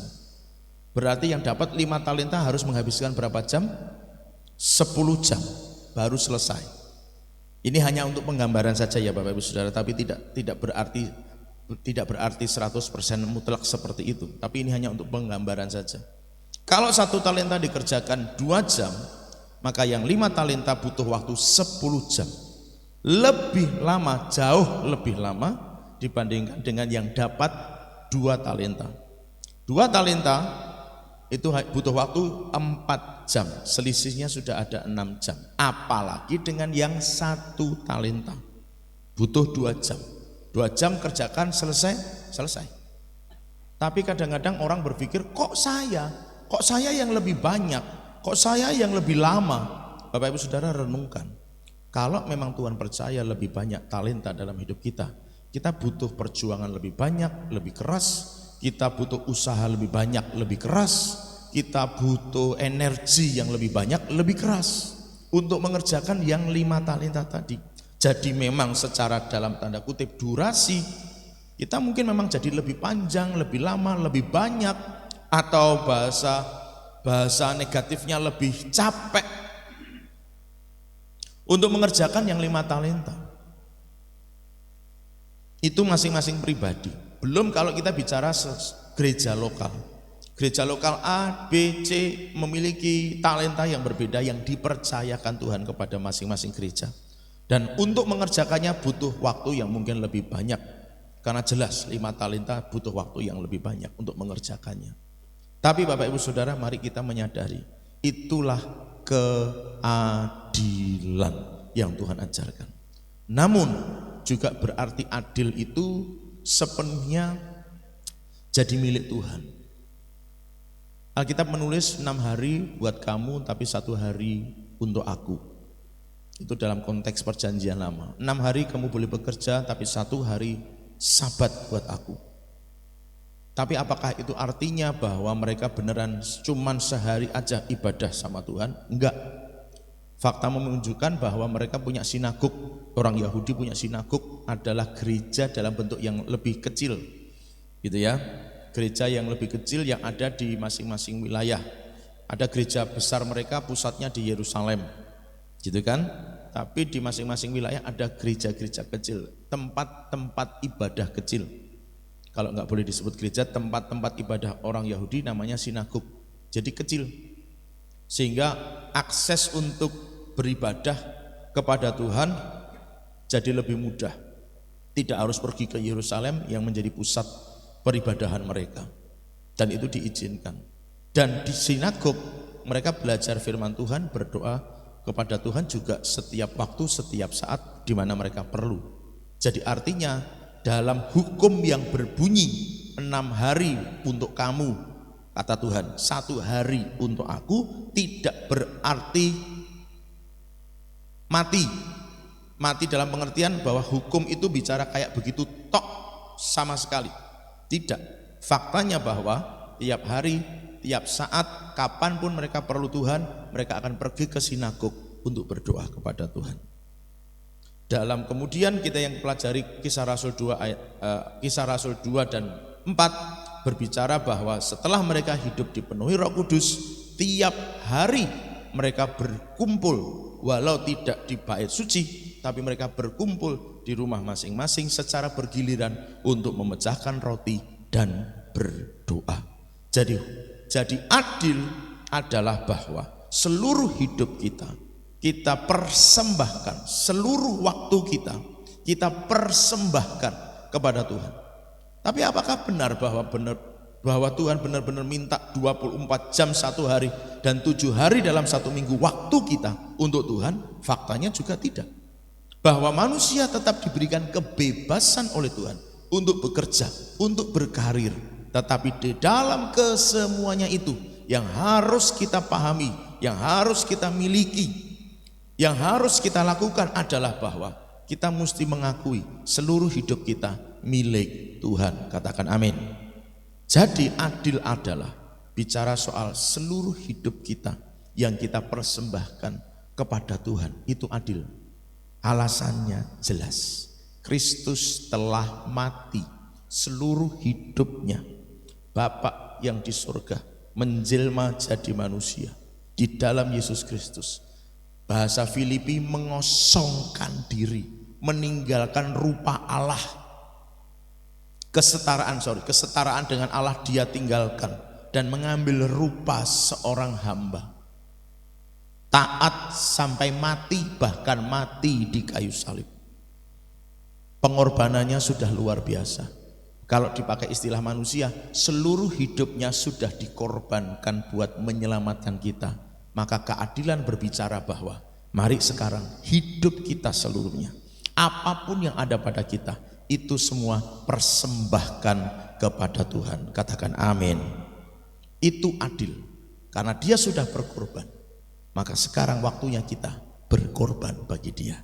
berarti yang dapat 5 talenta harus menghabiskan berapa jam? 10 jam baru selesai. Ini hanya untuk penggambaran saja ya Bapak Ibu Saudara, tapi tidak berarti 100% mutlak seperti itu. Tapi ini hanya untuk penggambaran saja. Kalau 1 talenta dikerjakan 2 jam, maka yang 5 talenta butuh waktu 10 jam. Lebih lama, jauh lebih lama dibandingkan dengan yang dapat 2 talenta. 2 talenta itu butuh waktu 4 jam, selisihnya sudah ada 6 jam. Apalagi dengan yang 1 talenta, butuh 2 jam. 2 jam kerjakan, selesai. Tapi kadang-kadang orang berpikir, kok saya yang lebih banyak, kok saya yang lebih lama. Bapak Ibu Saudara renungkan, kalau memang Tuhan percaya lebih banyak talenta dalam hidup kita butuh perjuangan lebih banyak, lebih keras. Kita butuh usaha lebih banyak, lebih keras. Kita butuh energi yang lebih banyak, lebih keras untuk mengerjakan yang 5 talenta tadi. Jadi memang secara dalam tanda kutip durasi kita mungkin memang jadi lebih panjang, lebih lama, lebih banyak, atau bahasa negatifnya lebih capek untuk mengerjakan yang 5 talenta. Itu masing-masing pribadi. Belum kalau kita bicara gereja lokal. Gereja lokal A, B, C memiliki talenta yang berbeda yang dipercayakan Tuhan kepada masing-masing gereja. Dan untuk mengerjakannya butuh waktu yang mungkin lebih banyak. Karena jelas 5 talenta butuh waktu yang lebih banyak untuk mengerjakannya. Tapi Bapak Ibu Saudara, mari kita menyadari itulah keadilan yang Tuhan ajarkan. Namun juga berarti adil itu sepenuhnya jadi milik Tuhan. Alkitab menulis 6 hari buat kamu tapi 1 hari untuk aku. Itu dalam konteks perjanjian lama. 6 hari kamu boleh bekerja tapi 1 hari sabat buat aku. Tapi apakah itu artinya bahwa mereka beneran cuman sehari aja ibadah sama Tuhan? Enggak. Fakta menunjukkan bahwa mereka punya sinagog. Orang Yahudi punya sinagog adalah gereja dalam bentuk yang lebih kecil, gitu ya. Gereja yang lebih kecil yang ada di masing-masing wilayah. Ada gereja besar mereka pusatnya di Yerusalem, gitu kan. Tapi di masing-masing wilayah ada gereja-gereja kecil, tempat-tempat ibadah kecil. Kalau nggak boleh disebut gereja, tempat-tempat ibadah orang Yahudi namanya sinagog. Jadi kecil. Sehingga akses untuk beribadah kepada Tuhan jadi lebih mudah. Tidak harus pergi ke Yerusalem yang menjadi pusat peribadahan mereka. Dan itu diizinkan. Dan di sinagog mereka belajar firman Tuhan, berdoa kepada Tuhan juga setiap waktu, setiap saat di mana mereka perlu. Jadi artinya dalam hukum yang berbunyi 6 hari untuk kamu, kata Tuhan, 1 hari untuk aku, tidak berarti mati. Mati dalam pengertian bahwa hukum itu bicara kayak begitu tok sama sekali. Tidak. Faktanya bahwa tiap hari, tiap saat, kapanpun mereka perlu Tuhan, mereka akan pergi ke sinagog untuk berdoa kepada Tuhan. Dalam kemudian kita yang pelajari Kisah Rasul 2 dan 4 berbicara bahwa setelah mereka hidup dipenuhi Roh Kudus, tiap hari mereka berkumpul, walau tidak di bait suci, tapi mereka berkumpul di rumah masing-masing secara bergiliran untuk memecahkan roti dan berdoa. Jadi adil adalah bahwa seluruh hidup kita persembahkan, seluruh waktu kita persembahkan kepada Tuhan. Tapi apakah benar bahwa Tuhan benar-benar minta 24 jam 1 hari dan 7 hari dalam 1 minggu waktu kita untuk Tuhan? Faktanya juga tidak. Bahwa manusia tetap diberikan kebebasan oleh Tuhan untuk bekerja, untuk berkarir. Tetapi di dalam kesemuanya itu yang harus kita pahami, yang harus kita miliki, yang harus kita lakukan adalah bahwa kita mesti mengakui seluruh hidup kita milik Tuhan. Katakan amin. Jadi adil adalah bicara soal seluruh hidup kita yang kita persembahkan kepada Tuhan. Itu adil. Alasannya jelas. Kristus telah mati seluruh hidupnya. Bapa yang di surga menjelma jadi manusia di dalam Yesus Kristus. Bahasa Filipi, mengosongkan diri, meninggalkan rupa Allah. Kesetaraan dengan Allah dia tinggalkan dan mengambil rupa seorang hamba. Taat sampai mati, bahkan mati di kayu salib. Pengorbanannya sudah luar biasa. Kalau dipakai istilah manusia, seluruh hidupnya sudah dikorbankan buat menyelamatkan kita. Maka keadilan berbicara bahwa mari sekarang hidup kita seluruhnya, apapun yang ada pada kita, itu semua persembahkan kepada Tuhan. Katakan amin. Itu adil. Karena dia sudah berkorban, maka sekarang waktunya kita berkorban bagi dia.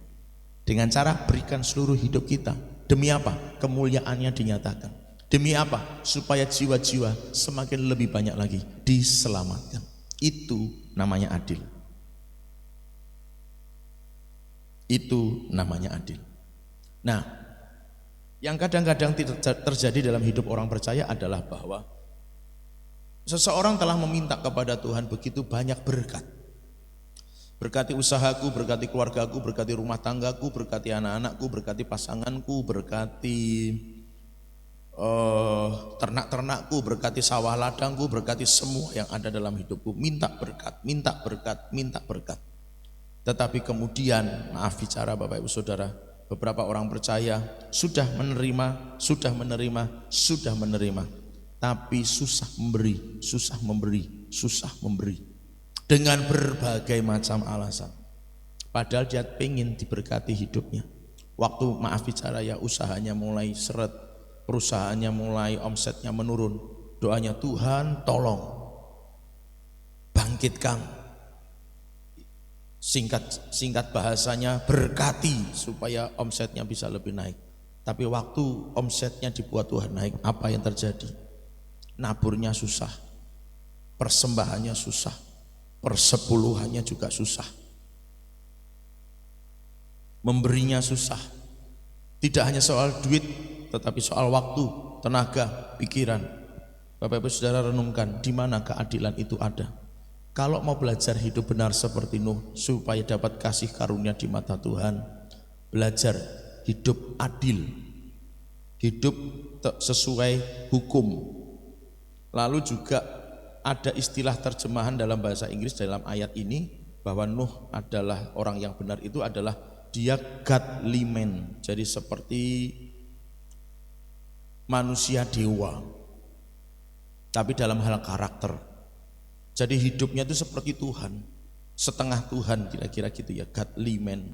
Dengan cara berikan seluruh hidup kita. Demi apa? Kemuliaannya dinyatakan. Demi apa? Supaya jiwa-jiwa semakin lebih banyak lagi diselamatkan. Itu namanya adil. Itu namanya adil. Nah, yang kadang-kadang terjadi dalam hidup orang percaya adalah bahwa seseorang telah meminta kepada Tuhan begitu banyak berkat. Berkati usahaku, berkati keluargaku, berkati rumah tanggaku, berkati anak-anakku, berkati pasanganku, berkati ternak-ternakku, berkati sawah ladangku, berkati semua yang ada dalam hidupku. Minta berkat, minta berkat, minta berkat. Tetapi kemudian, maaf bicara Bapak Ibu Saudara, beberapa orang percaya sudah menerima, tapi susah memberi, susah memberi. Dengan berbagai macam alasan. Padahal dia pengen diberkati hidupnya. Waktu maaf bicara ya usahanya mulai seret, perusahaannya mulai omsetnya menurun. Doanya Tuhan tolong bangkitkan. Singkat bahasanya berkati supaya omsetnya bisa lebih naik. Tapi waktu omsetnya dibuat Tuhan naik, apa yang terjadi? Naburnya susah, persembahannya susah, persepuluhannya juga susah, memberinya susah. Tidak hanya soal duit, tetapi soal waktu, tenaga, pikiran. Bapak Ibu Saudara renungkan, di mana keadilan itu ada? Kalau mau belajar hidup benar seperti Nuh supaya dapat kasih karunia di mata Tuhan, belajar hidup adil, hidup sesuai hukum. Lalu juga ada istilah terjemahan dalam bahasa Inggris dalam ayat ini bahwa Nuh adalah orang yang benar, itu adalah dia godly man. Jadi seperti manusia dewa, tapi dalam hal karakter. Jadi hidupnya itu seperti Tuhan, setengah Tuhan kira-kira gitu ya, godly man.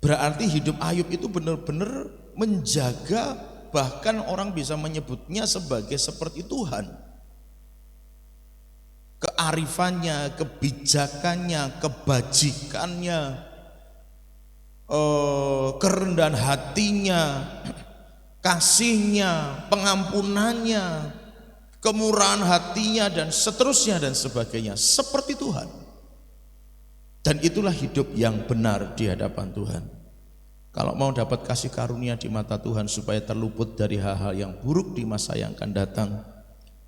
Berarti hidup Ayub itu benar-benar menjaga, bahkan orang bisa menyebutnya sebagai seperti Tuhan. Kearifannya, kebijakannya, kebajikannya, kerendahan hatinya, kasihnya, pengampunannya, kemurahan hatinya, dan seterusnya dan sebagainya, seperti Tuhan. Dan itulah hidup yang benar di hadapan Tuhan. Kalau mau dapat kasih karunia di mata Tuhan supaya terluput dari hal-hal yang buruk di masa yang akan datang,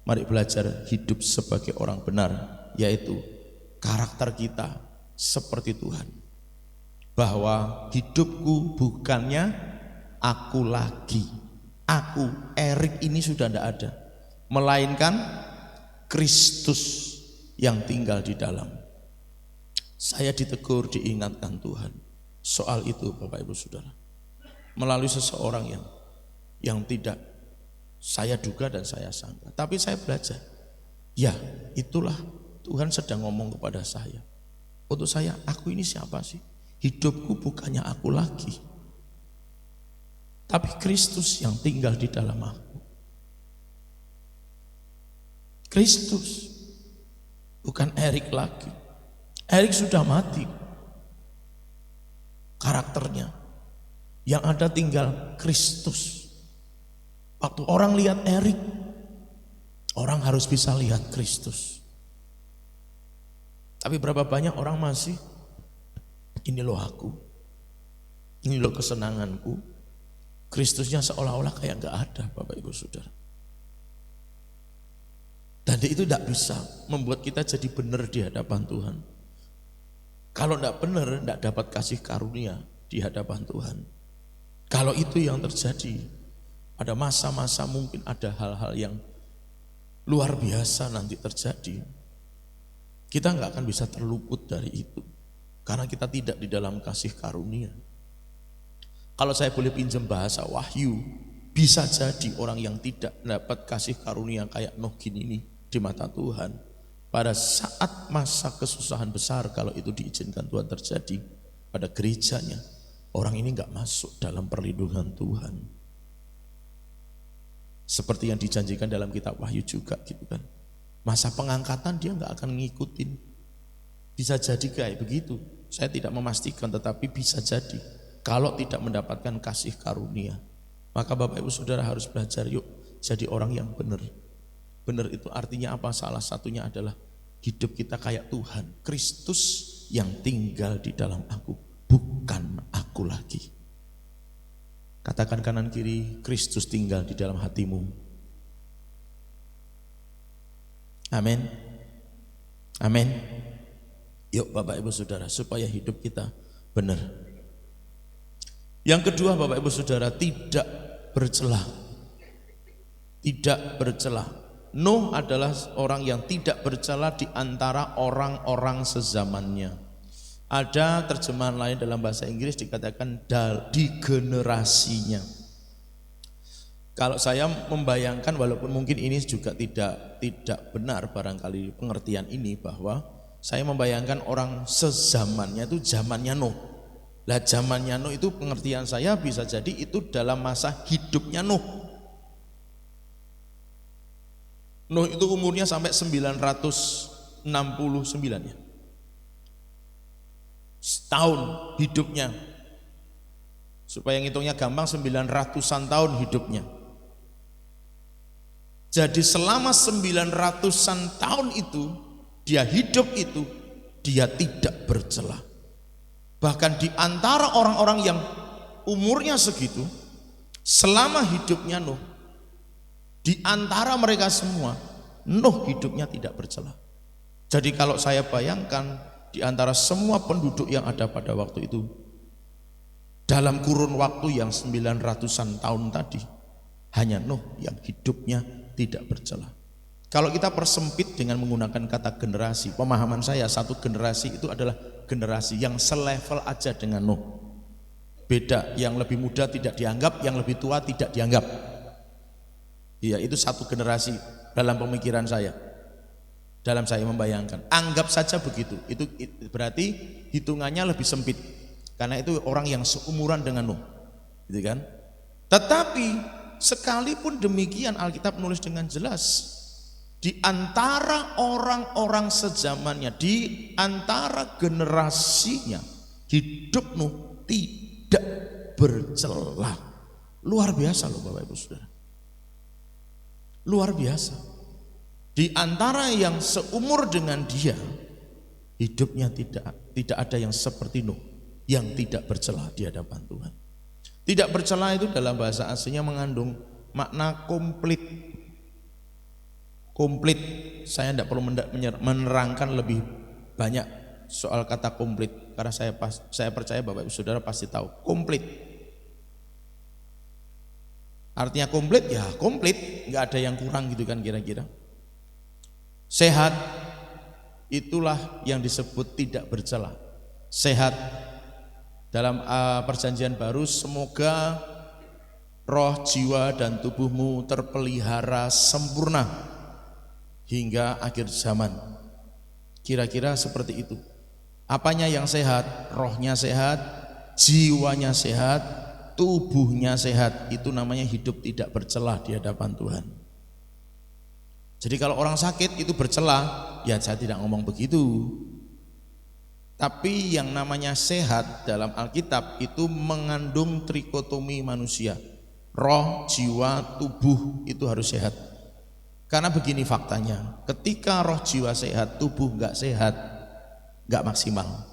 mari belajar hidup sebagai orang benar, yaitu karakter kita seperti Tuhan. Bahwa hidupku bukannya aku lagi, aku Erik ini sudah tidak ada, melainkan Kristus yang tinggal di dalam. Saya ditegur, diingatkan Tuhan soal itu Bapak Ibu Saudara, melalui seseorang yang tidak saya duga dan saya sangka. Tapi saya belajar, ya itulah Tuhan sedang ngomong kepada saya. Untuk saya, aku ini siapa sih? Hidupku bukannya aku lagi, tapi Kristus yang tinggal di dalam aku. Kristus, bukan Erik lagi. Erik sudah mati karakternya, yang ada tinggal Kristus. Waktu orang lihat Erik, orang harus bisa lihat Kristus. Tapi berapa banyak orang masih, ini loh aku, ini loh kesenanganku. Kristusnya seolah-olah kayak gak ada Bapak Ibu Saudara. Dan itu tidak bisa membuat kita jadi benar di hadapan Tuhan. Kalau tidak benar, tidak dapat kasih karunia di hadapan Tuhan. Kalau itu yang terjadi, pada masa-masa mungkin ada hal-hal yang luar biasa nanti terjadi. Kita nggak akan bisa terluput dari itu, karena kita tidak di dalam kasih karunia. Kalau saya boleh pinjam bahasa Wahyu Bisa jadi orang yang tidak dapat kasih karunia kayak Nuh gini ini di mata Tuhan, pada saat masa kesusahan besar, kalau itu diizinkan Tuhan terjadi pada gerejanya, orang ini nggak masuk dalam perlindungan Tuhan. Seperti yang dijanjikan dalam kitab Wahyu juga gitu kan. Masa pengangkatan dia nggak akan ngikutin. Bisa jadi kayak begitu. Saya tidak memastikan, tetapi bisa jadi kalau tidak mendapatkan kasih karunia. Maka Bapak Ibu Saudara harus belajar, yuk jadi orang yang benar. Benar itu artinya apa? Salah satunya adalah hidup kita kayak Tuhan. Kristus yang tinggal di dalam aku, bukan aku lagi. Katakan kanan kiri, Kristus tinggal di dalam hatimu. Amin. Amin. Yuk Bapak Ibu Saudara, supaya hidup kita benar. Yang kedua Bapak Ibu Saudara, tidak bercela. Tidak bercela. Nuh adalah orang yang tidak bercela di antara orang-orang sezamannya. Ada terjemahan lain dalam bahasa Inggris dikatakan di generasinya. Kalau saya membayangkan, walaupun mungkin ini juga tidak benar barangkali pengertian ini, bahwa saya membayangkan orang sezamannya itu zamannya Nuh. Lah zamannya Nuh itu pengertian saya bisa jadi itu dalam masa hidupnya Nuh. Nuh itu umurnya sampai 969 ya. Setahun hidupnya. Supaya ngitungnya gampang, 900-an tahun hidupnya. Jadi selama 900-an tahun itu, dia hidup itu, dia tidak bercela. Bahkan di antara orang-orang yang umurnya segitu, selama hidupnya Nuh, di antara mereka semua, Nuh hidupnya tidak bercela. Jadi kalau saya bayangkan, di antara semua penduduk yang ada pada waktu itu, dalam kurun waktu yang 900-an tahun tadi, hanya Nuh yang hidupnya tidak bercela. Kalau kita persempit dengan menggunakan kata generasi, pemahaman saya satu generasi itu adalah generasi yang selevel aja dengan Nuh. Beda, yang lebih muda tidak dianggap, yang lebih tua tidak dianggap. Iya, itu satu generasi dalam pemikiran saya. Dalam saya membayangkan, anggap saja begitu. Itu berarti hitungannya lebih sempit. Karena itu orang yang seumuran dengan Nuh. Gitu kan? Tetapi sekalipun demikian, Alkitab menulis dengan jelas, di antara orang-orang sezamannya, di antara generasinya, hidup Nuh tidak bercela. Luar biasa loh Bapak Ibu Saudara. Luar biasa. Di antara yang seumur dengan dia, hidupnya tidak ada yang seperti Nuh, yang tidak bercela di hadapan Tuhan. Tidak bercela itu dalam bahasa aslinya mengandung makna komplit. Komplit, saya tidak perlu menerangkan lebih banyak soal kata komplit, karena saya percaya Bapak Ibu Saudara pasti tahu. Komplit artinya komplit, ya komplit, nggak ada yang kurang gitu kan kira-kira. Sehat, itulah yang disebut tidak bercela. Sehat dalam perjanjian baru, semoga roh, jiwa dan tubuhmu terpelihara sempurna hingga akhir zaman. Kira-kira seperti itu. Apanya yang sehat? Rohnya sehat, jiwanya sehat, tubuhnya sehat. Itu namanya hidup tidak bercela di hadapan Tuhan. Jadi kalau orang sakit itu bercela, ya saya tidak ngomong begitu. Tapi yang namanya sehat dalam Alkitab itu mengandung trikotomi manusia. Roh, jiwa, tubuh itu harus sehat. Karena begini faktanya, ketika roh jiwa sehat, tubuh enggak sehat, enggak maksimal.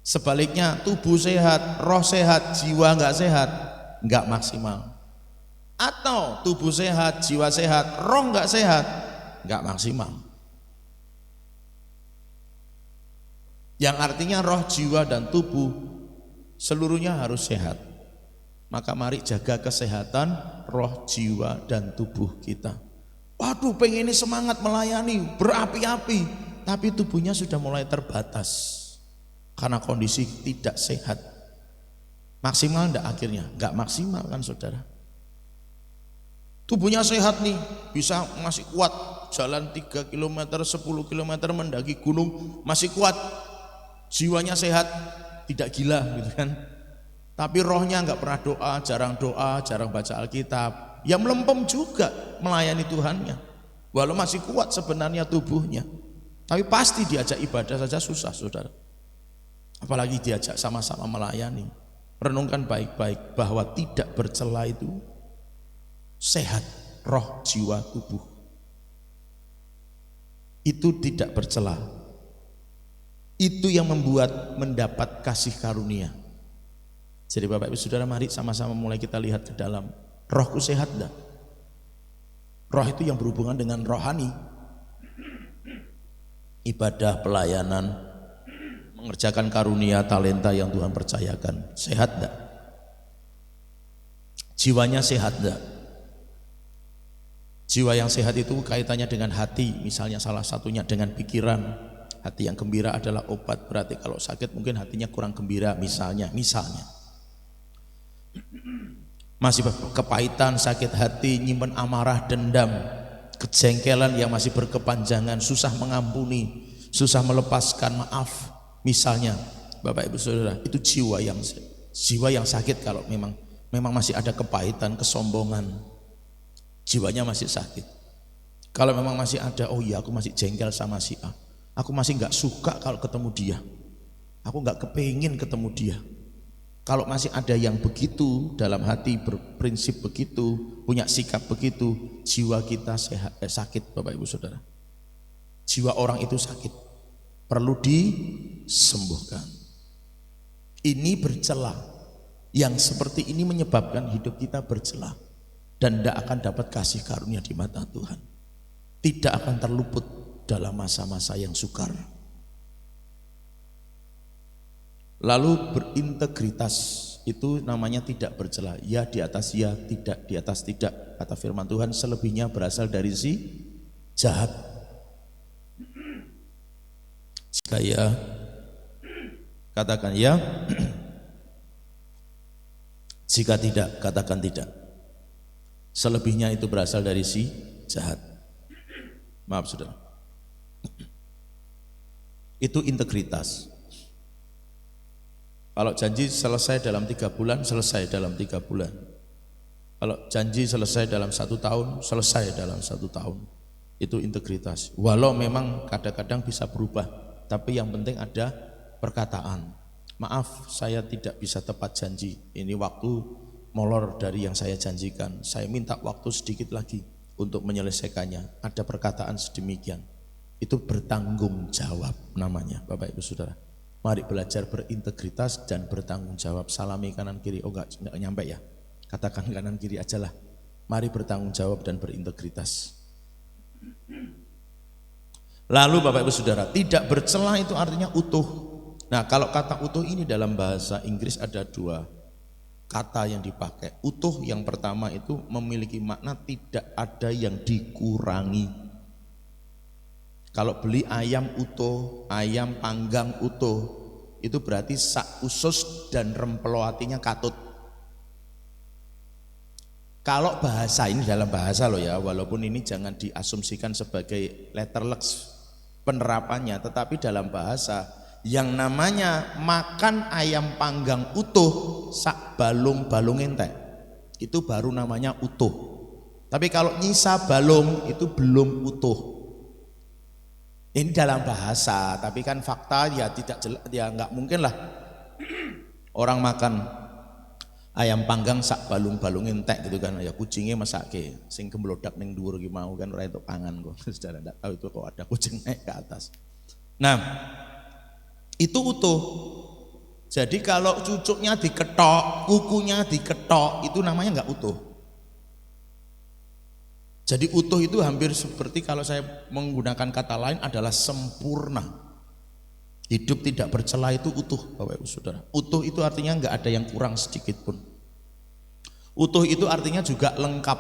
Sebaliknya, tubuh sehat, roh sehat, jiwa enggak sehat, enggak maksimal. Atau tubuh sehat, jiwa sehat, roh enggak sehat, enggak maksimal. Yang artinya roh, jiwa dan tubuh seluruhnya harus sehat. Maka mari jaga kesehatan roh, jiwa dan tubuh kita. Waduh, pengen ini semangat melayani, berapi-api, tapi tubuhnya sudah mulai terbatas karena kondisi tidak sehat. Maksimal enggak akhirnya? Enggak maksimal kan saudara. Tubuhnya sehat nih, bisa masih kuat, jalan 3 km, 10 km mendaki gunung masih kuat. Jiwanya sehat, tidak gila gitu kan. Tapi rohnya nggak pernah doa, jarang baca Alkitab. Ya melempem juga melayani Tuhannya. Walau masih kuat sebenarnya tubuhnya. Tapi pasti diajak ibadah saja susah, saudara. Apalagi diajak sama-sama melayani. Renungkan baik-baik bahwa tidak bercela itu sehat, roh, jiwa, tubuh. Itu tidak bercela. Itu yang membuat mendapat kasih karunia. Jadi Bapak Ibu Saudara, mari sama-sama mulai kita lihat ke dalam. Rohku sehat enggak? Roh itu yang berhubungan dengan rohani. Ibadah, pelayanan, mengerjakan karunia, talenta yang Tuhan percayakan. Sehat enggak? Jiwanya sehat enggak? Jiwa yang sehat itu kaitannya dengan hati, misalnya salah satunya dengan pikiran. Hati yang gembira adalah obat, berarti kalau sakit mungkin hatinya kurang gembira misalnya. Masih kepahitan, sakit hati, nyimpen amarah, dendam, kejengkelan yang masih berkepanjangan, susah mengampuni, susah melepaskan maaf. Misalnya, Bapak Ibu Saudara, itu jiwa yang sakit kalau memang masih ada kepahitan, kesombongan. Jiwanya masih sakit. Kalau memang masih ada, oh iya aku masih jengkel sama si A. Aku masih nggak suka kalau ketemu dia. Aku nggak kepingin ketemu dia. Kalau masih ada yang begitu dalam hati, berprinsip begitu, punya sikap begitu, jiwa kita sakit, Bapak Ibu Saudara. Jiwa orang itu sakit, perlu disembuhkan. Ini bercela, yang seperti ini menyebabkan hidup kita bercela dan tidak akan dapat kasih karunia di mata Tuhan. Tidak akan terluput dalam masa-masa yang sukar. Lalu berintegritas itu namanya tidak bercela. Ya di atas ya, tidak di atas tidak. Kata firman Tuhan, selebihnya berasal dari si jahat. Jika ya, katakan ya. Jika tidak, katakan tidak. Selebihnya itu berasal dari si jahat. Maaf saudara. Itu integritas. Kalau janji selesai dalam 3 bulan, selesai dalam 3 bulan. Kalau janji selesai dalam 1 tahun, selesai dalam 1 tahun. Itu integritas. Walau memang kadang-kadang bisa berubah, tapi yang penting ada perkataan. Maaf, saya tidak bisa tepat janji. Ini waktu molor dari yang saya janjikan. Saya minta waktu sedikit lagi untuk menyelesaikannya. Ada perkataan sedemikian. Itu bertanggung jawab namanya, Bapak Ibu Saudara. Mari belajar berintegritas dan bertanggung jawab. Salami kanan kiri, oh enggak nyampe ya. Katakan kanan kiri aja lah. Mari bertanggung jawab dan berintegritas. Lalu Bapak Ibu Saudara, tidak bercela itu artinya utuh. Nah kalau kata utuh ini dalam bahasa Inggris ada 2 kata yang dipakai. Utuh yang pertama itu memiliki makna tidak ada yang dikurangi. Kalau beli ayam utuh, ayam panggang utuh, itu berarti sak usus dan remploatinya katut. Kalau bahasa ini dalam bahasa loh ya, walaupun ini jangan diasumsikan sebagai letterleks penerapannya, tetapi dalam bahasa yang namanya makan ayam panggang utuh sak balung entek, itu baru namanya utuh. Tapi kalau nyisa balung itu belum utuh. Ini dalam bahasa, tapi kan fakta ya tidak jelas, ya nggak mungkin lah orang makan ayam panggang sak balung entek gitu kan, ya kucingnya masake sing kemblodak ning dhuwur ki mau kan ora entuk pangan kok. Saudara enggak tahu itu kok ada kucing naik ke atas. Nah, itu utuh. Jadi kalau cucuknya diketok, kukunya diketok, itu namanya nggak utuh. Jadi utuh itu hampir seperti kalau saya menggunakan kata lain adalah sempurna. Hidup tidak bercela itu utuh, Bapak Ibu Saudara. Utuh itu artinya nggak ada yang kurang sedikit pun. Utuh itu artinya juga lengkap.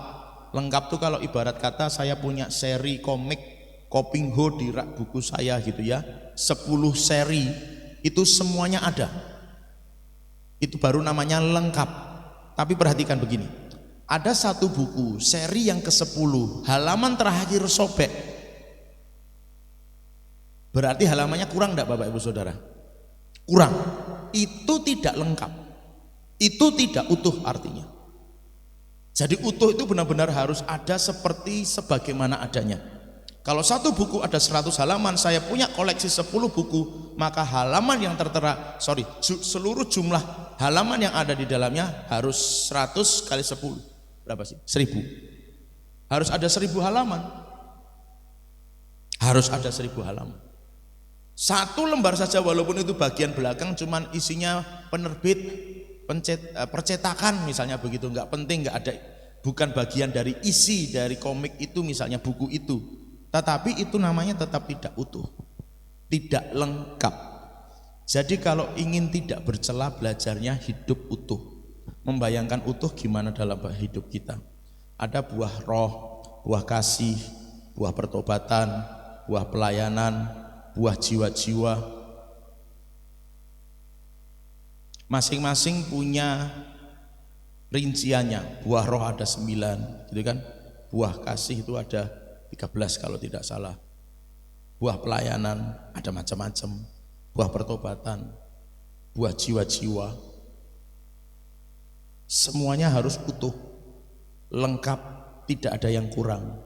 Lengkap tuh kalau ibarat kata saya punya seri komik Koping Ho di rak buku saya gitu ya, 10 seri itu semuanya ada. Itu baru namanya lengkap. Tapi perhatikan begini, Ada satu buku, seri yang ke-10, halaman terakhir sobek. Berarti halamannya kurang enggak Bapak Ibu Saudara? Kurang. Itu tidak lengkap. Itu tidak utuh artinya. Jadi utuh itu benar-benar harus ada seperti sebagaimana adanya. Kalau satu buku ada 100 halaman, saya punya koleksi 10 buku, maka halaman yang tertera, seluruh jumlah halaman yang ada di dalamnya harus 100 kali 10. Berapa sih? 1000. Harus ada 1000 halaman. Harus ada 1000 halaman. Satu lembar saja walaupun itu bagian belakang cuman isinya penerbit, percetakan misalnya begitu, enggak penting, enggak ada, bukan bagian dari isi dari komik itu misalnya buku itu. Tetapi itu namanya tetap tidak utuh. Tidak lengkap. Jadi kalau ingin tidak bercela, belajarnya hidup utuh. Membayangkan utuh gimana dalam hidup kita. Ada buah roh, buah kasih, buah pertobatan, buah pelayanan, buah jiwa-jiwa. Masing-masing punya rinciannya. Buah roh ada 9, gitu kan? Buah kasih itu ada 13 kalau tidak salah. Buah pelayanan ada macam-macam. Buah pertobatan, buah jiwa-jiwa. Semuanya harus utuh, lengkap, tidak ada yang kurang.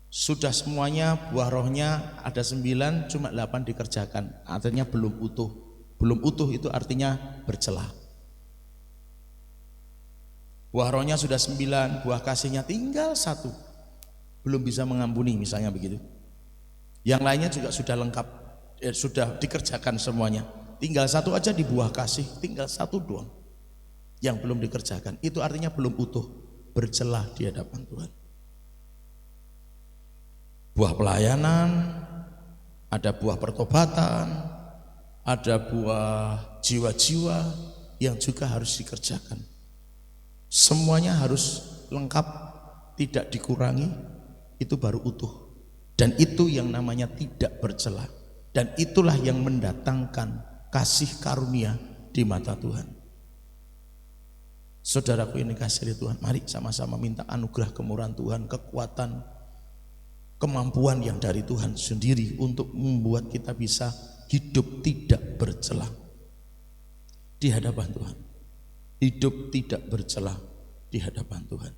Sudah semuanya buah rohnya ada 9, cuma 8 dikerjakan, artinya belum utuh. Belum utuh itu artinya bercela. Buah rohnya sudah 9, buah kasihnya tinggal 1, belum bisa mengampuni misalnya begitu. Yang lainnya juga sudah lengkap, sudah dikerjakan semuanya, tinggal 1 aja di buah kasih, tinggal 1 doang yang belum dikerjakan. Itu artinya belum utuh, bercela di hadapan Tuhan. Buah pelayanan, ada buah pertobatan, ada buah jiwa-jiwa yang juga harus dikerjakan. Semuanya harus lengkap, tidak dikurangi, itu baru utuh. Dan itu yang namanya tidak bercela. Dan itulah yang mendatangkan kasih karunia di mata Tuhan. Saudaraku ini kasih dari Tuhan, mari sama-sama minta anugerah kemurahan Tuhan, kekuatan, kemampuan yang dari Tuhan sendiri untuk membuat kita bisa hidup tidak bercela di hadapan Tuhan. Hidup tidak bercela di hadapan Tuhan.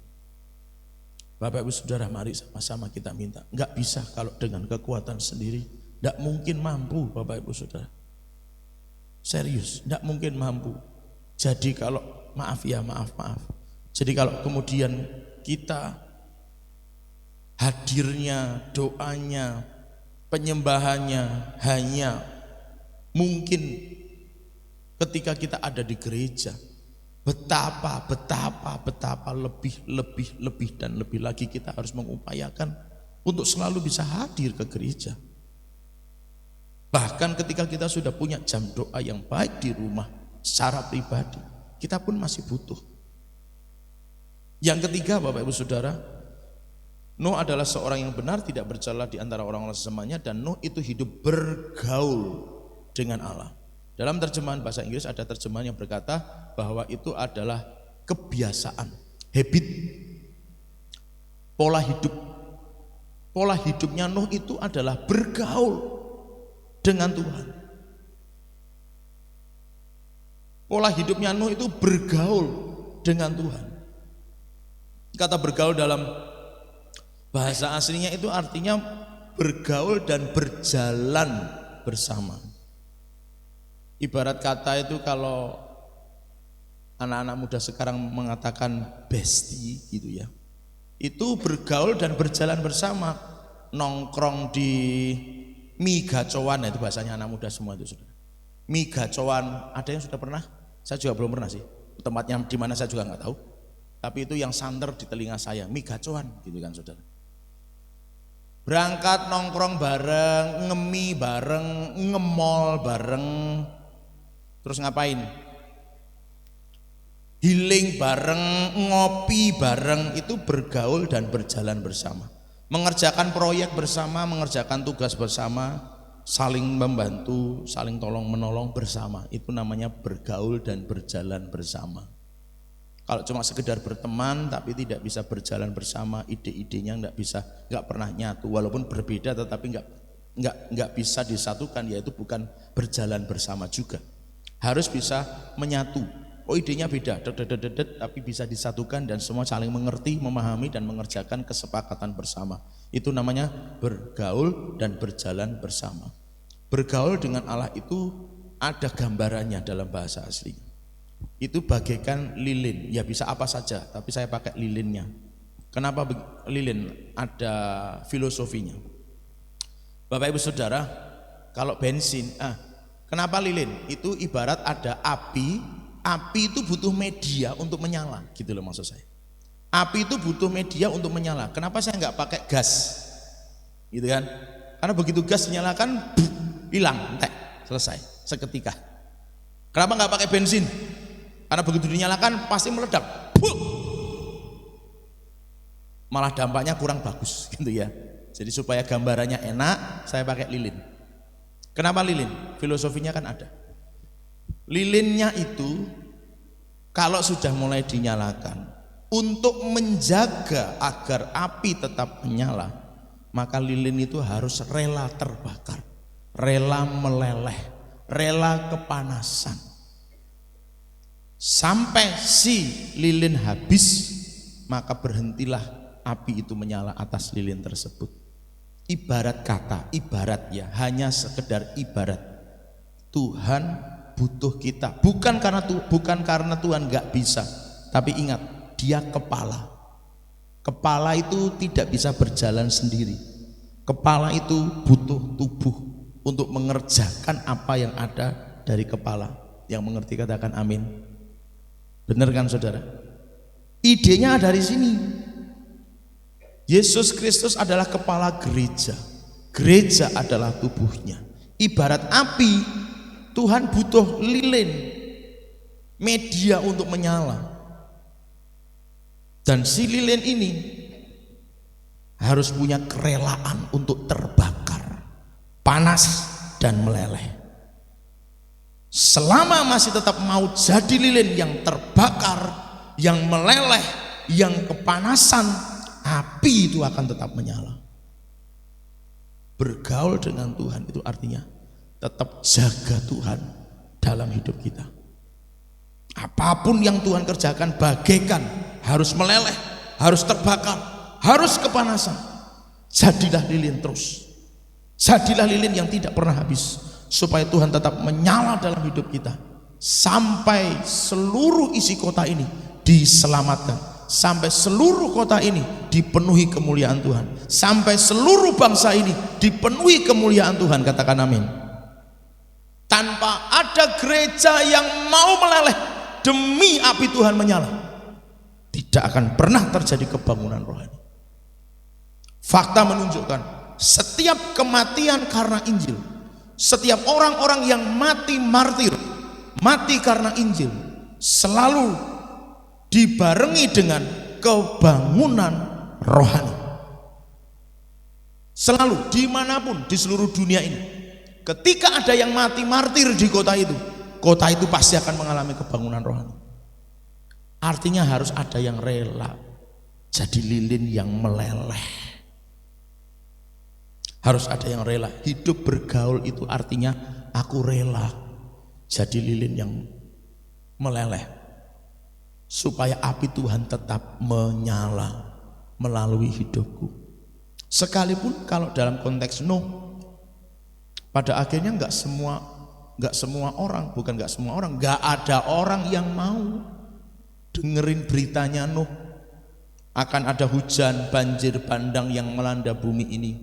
Bapak Ibu Saudara, mari sama-sama kita minta. Enggak bisa kalau dengan kekuatan sendiri, enggak mungkin mampu Bapak Ibu Saudara. Serius, enggak mungkin mampu. Jadi kalau maaf. Jadi kalau kemudian kita hadirnya, doanya, penyembahannya hanya mungkin ketika kita ada di gereja, betapa lebih dan lebih lagi kita harus mengupayakan untuk selalu bisa hadir ke gereja. Bahkan ketika kita sudah punya jam doa yang baik di rumah secara pribadi, kita pun masih butuh. Yang ketiga Bapak Ibu Saudara, Nuh adalah seorang yang benar, tidak bercela di antara orang-orang sesamanya, dan Nuh itu hidup bergaul dengan Allah. Dalam terjemahan bahasa Inggris ada terjemahan yang berkata bahwa itu adalah kebiasaan, habit, pola hidup. Pola hidupnya Nuh itu adalah bergaul dengan Tuhan. Pola hidupnya Nuh itu bergaul dengan Tuhan. Kata bergaul dalam bahasa aslinya itu artinya bergaul dan berjalan bersama. Ibarat kata itu kalau anak-anak muda sekarang mengatakan bestie gitu ya, itu bergaul dan berjalan bersama, nongkrong di mie gacoan, itu bahasanya anak muda semua itu sudah. Mie gacoan, ada yang sudah pernah? Saya juga belum pernah sih. Tempatnya di mana saya juga nggak tahu. Tapi itu yang santer di telinga saya, mie gacoan gitu kan saudara. Berangkat nongkrong bareng, ngemi bareng, ngemol bareng, terus ngapain? Healing bareng, ngopi bareng, itu bergaul dan berjalan bersama. Mengerjakan proyek bersama, mengerjakan tugas bersama, saling membantu, saling tolong menolong bersama. Itu namanya bergaul dan berjalan bersama. Kalau cuma sekedar berteman tapi tidak bisa berjalan bersama, ide-idenya nggak pernah nyatu, walaupun berbeda tetapi nggak bisa disatukan, yaitu bukan berjalan bersama juga. Harus bisa menyatu. Oh, idenya beda, tapi bisa disatukan dan semua saling mengerti, memahami dan mengerjakan kesepakatan bersama. Itu namanya bergaul dan berjalan bersama. Bergaul dengan Allah itu ada gambarannya dalam bahasa asli. Itu bagaikan lilin, ya bisa apa saja, tapi saya pakai lilinnya. Kenapa lilin? Ada filosofinya. Bapak Ibu Saudara, kalau bensin, kenapa lilin? Itu ibarat ada api itu butuh media untuk menyala, gitu loh maksud saya. Api itu butuh media untuk menyala. Kenapa saya nggak pakai gas? Gitu kan? Karena begitu gas dinyalakan, hilang, selesai, seketika. Kenapa nggak pakai bensin? Karena begitu dinyalakan pasti meledak, malah dampaknya kurang bagus, gitu ya. Jadi supaya gambarannya enak, saya pakai lilin. Kenapa lilin? Filosofinya kan ada. Lilinnya itu kalau sudah mulai dinyalakan, untuk menjaga agar api tetap menyala, maka lilin itu harus rela terbakar, rela meleleh, rela kepanasan. Sampai si lilin habis, maka berhentilah api itu menyala atas lilin tersebut. Ibarat kata, ibarat ya, hanya sekedar ibarat. Tuhan butuh kita, bukan karena Tuhan nggak bisa, tapi ingat, Dia kepala. Kepala itu tidak bisa berjalan sendiri. Kepala itu butuh tubuh untuk mengerjakan apa yang ada dari kepala. Yang mengerti katakan amin. Benar kan saudara? Idenya dari sini. Yesus Kristus adalah kepala gereja. Gereja adalah tubuhnya. Ibarat api, Tuhan butuh lilin, media untuk menyala. Dan si lilin ini harus punya kerelaan untuk terbakar, panas dan meleleh. Selama masih tetap mau jadi lilin yang terbakar, yang meleleh, yang kepanasan, api itu akan tetap menyala. Bergaul dengan Tuhan itu artinya tetap jaga Tuhan dalam hidup kita. Apapun yang Tuhan kerjakan bagaikan harus meleleh, harus terbakar, harus kepanasan. Jadilah lilin terus. Jadilah lilin yang tidak pernah habis, supaya Tuhan tetap menyala dalam hidup kita sampai seluruh isi kota ini diselamatkan, sampai seluruh kota ini dipenuhi kemuliaan Tuhan, sampai seluruh bangsa ini dipenuhi kemuliaan Tuhan. Katakan amin. Tanpa ada gereja yang mau meleleh demi api Tuhan menyala, tidak akan pernah terjadi kebangunan rohani. Fakta menunjukkan setiap kematian karena Injil, setiap orang-orang yang mati martir, mati karena Injil, selalu dibarengi dengan kebangunan rohani. Selalu, dimanapun di seluruh dunia ini, ketika ada yang mati martir di kota itu pasti akan mengalami kebangunan rohani. Artinya harus ada yang rela jadi lilin yang meleleh. Harus ada yang rela. Hidup bergaul itu artinya aku rela jadi lilin yang meleleh, supaya api Tuhan tetap menyala melalui hidupku. Sekalipun kalau dalam konteks Nuh, pada akhirnya nggak semua orang, nggak ada orang yang mau dengerin beritanya Nuh akan ada hujan, banjir, bandang yang melanda bumi ini.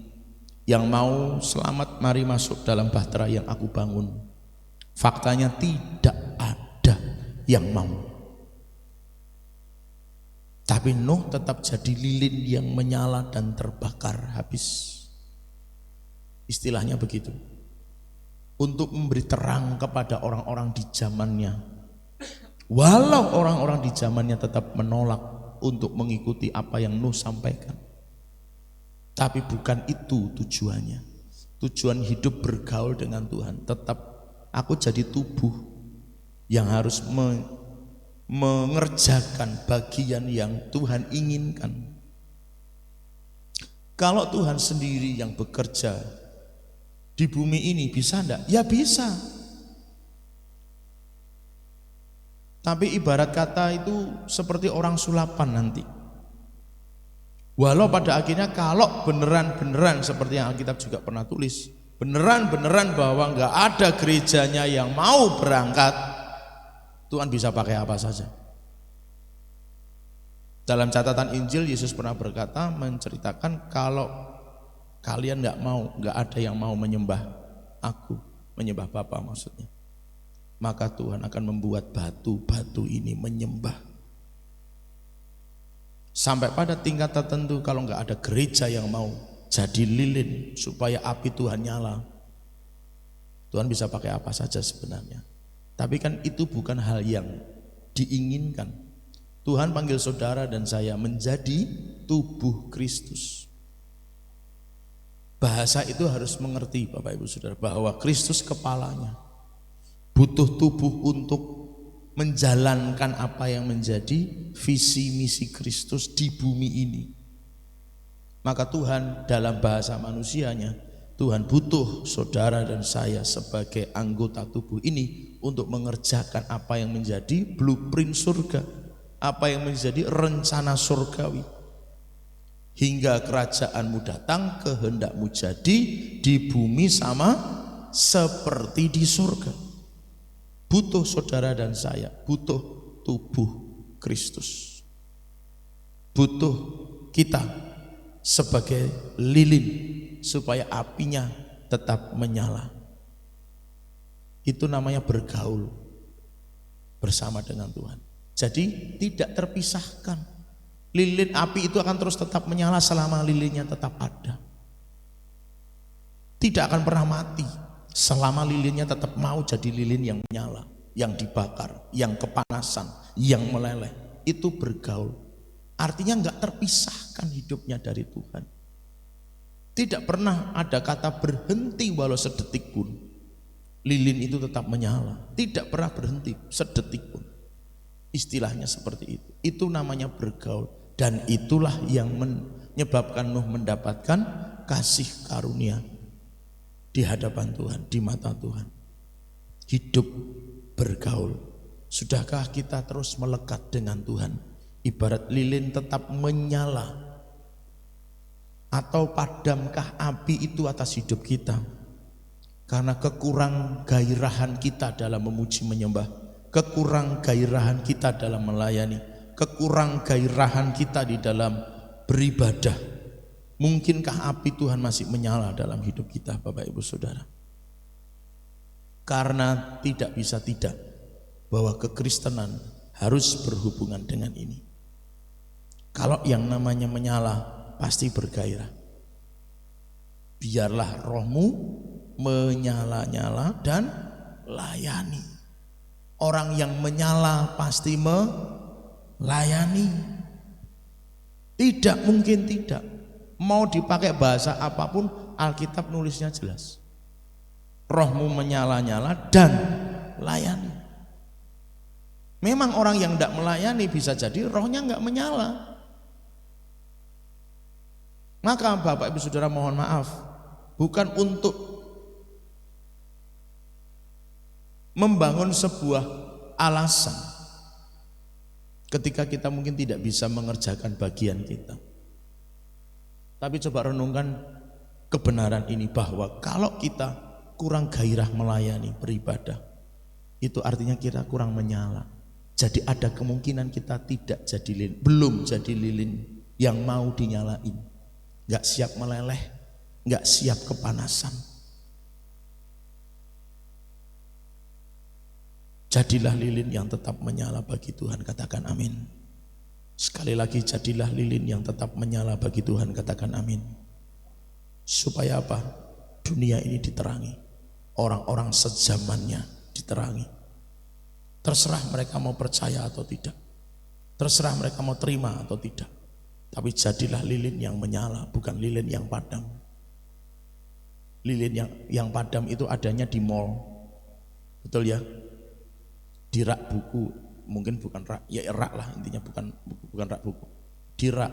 Yang mau selamat, mari masuk dalam bahtera yang aku bangun. Faktanya tidak ada yang mau. Tapi Nuh tetap jadi lilin yang menyala dan terbakar habis. Istilahnya begitu. Untuk memberi terang kepada orang-orang di zamannya. Walau orang-orang di zamannya tetap menolak untuk mengikuti apa yang Nuh sampaikan. Tapi bukan itu tujuannya. Tujuan hidup bergaul dengan Tuhan tetap aku jadi tubuh yang harus mengerjakan bagian yang Tuhan inginkan. Kalau Tuhan sendiri yang bekerja di bumi ini, bisa enggak? Ya bisa. Tapi ibarat kata itu seperti orang sulapan nanti. Walau pada akhirnya kalau beneran-beneran seperti yang Alkitab juga pernah tulis, beneran-beneran bahwa enggak ada gerejanya yang mau berangkat, Tuhan bisa pakai apa saja. Dalam catatan Injil, Yesus pernah berkata, menceritakan kalau kalian enggak ada yang mau menyembah aku, menyembah Bapa maksudnya, maka Tuhan akan membuat batu-batu ini menyembah. Sampai pada tingkat tertentu kalau enggak ada gereja yang mau jadi lilin supaya api Tuhan nyala, Tuhan bisa pakai apa saja sebenarnya. Tapi kan itu bukan hal yang diinginkan. Tuhan panggil saudara dan saya menjadi tubuh Kristus. Bahasa itu harus mengerti Bapak Ibu Saudara bahwa Kristus kepalanya, butuh tubuh untuk menjalankan apa yang menjadi visi misi Kristus di bumi ini. Maka Tuhan dalam bahasa manusianya, Tuhan butuh saudara dan saya sebagai anggota tubuh ini untuk mengerjakan apa yang menjadi blueprint surga, apa yang menjadi rencana surgawi. Hingga kerajaanmu datang, kehendakmu jadi di bumi sama seperti di surga. Butuh saudara dan saya, butuh tubuh Kristus. Butuh kita sebagai lilin supaya apinya tetap menyala. Itu namanya bergaul bersama dengan Tuhan. Jadi tidak terpisahkan. Lilin api itu akan terus tetap menyala selama lilinnya tetap ada. Tidak akan pernah mati selama lilinnya tetap mau jadi lilin yang menyala, yang dibakar, yang kepanasan, yang meleleh. Itu bergaul. Artinya enggak terpisahkan hidupnya dari Tuhan. Tidak pernah ada kata berhenti walau sedetik pun. Lilin itu tetap menyala. Tidak pernah berhenti sedetik pun. Istilahnya seperti itu. Itu namanya bergaul. Dan itulah yang menyebabkan Nuh mendapatkan kasih karunia di hadapan Tuhan, di mata Tuhan. Hidup bergaul. Sudahkah kita terus melekat dengan Tuhan? Ibarat lilin tetap menyala. Atau padamkah api itu atas hidup kita? Karena kekurang gairahan kita dalam memuji menyembah, kekurang gairahan kita dalam melayani, kekurang gairahan kita di dalam beribadah. Mungkinkah api Tuhan masih menyala dalam hidup kita Bapak Ibu Saudara? Karena tidak bisa tidak bahwa kekristenan harus berhubungan dengan ini. Kalau yang namanya menyala pasti bergairah. Biarlah rohmu menyala-nyala dan layani. Orang yang menyala pasti melayani. Tidak mungkin tidak. Mau dipakai bahasa apapun, Alkitab nulisnya jelas. Rohmu menyala-nyala dan layani. Memang orang yang tidak melayani bisa jadi rohnya enggak menyala. Maka Bapak Ibu Saudara mohon maaf, bukan untuk membangun sebuah alasan ketika kita mungkin tidak bisa mengerjakan bagian kita. Tapi coba renungkan kebenaran ini bahwa kalau kita kurang gairah melayani, beribadah, itu artinya kita kurang menyala. Jadi ada kemungkinan kita tidak jadi lilin, belum jadi lilin yang mau dinyalain. Enggak siap meleleh, enggak siap kepanasan. Jadilah lilin yang tetap menyala bagi Tuhan, katakan amin. Sekali lagi, jadilah lilin yang tetap menyala bagi Tuhan, katakan amin. Supaya apa? Dunia ini diterangi, orang-orang sezamannya diterangi. Terserah mereka mau percaya atau tidak, terserah mereka mau terima atau tidak. Tapi jadilah lilin yang menyala, bukan lilin yang padam. Lilin yang padam itu adanya di mall, betul ya? Di rak buku mungkin bukan rak, ya rak lah intinya, bukan rak buku, di rak.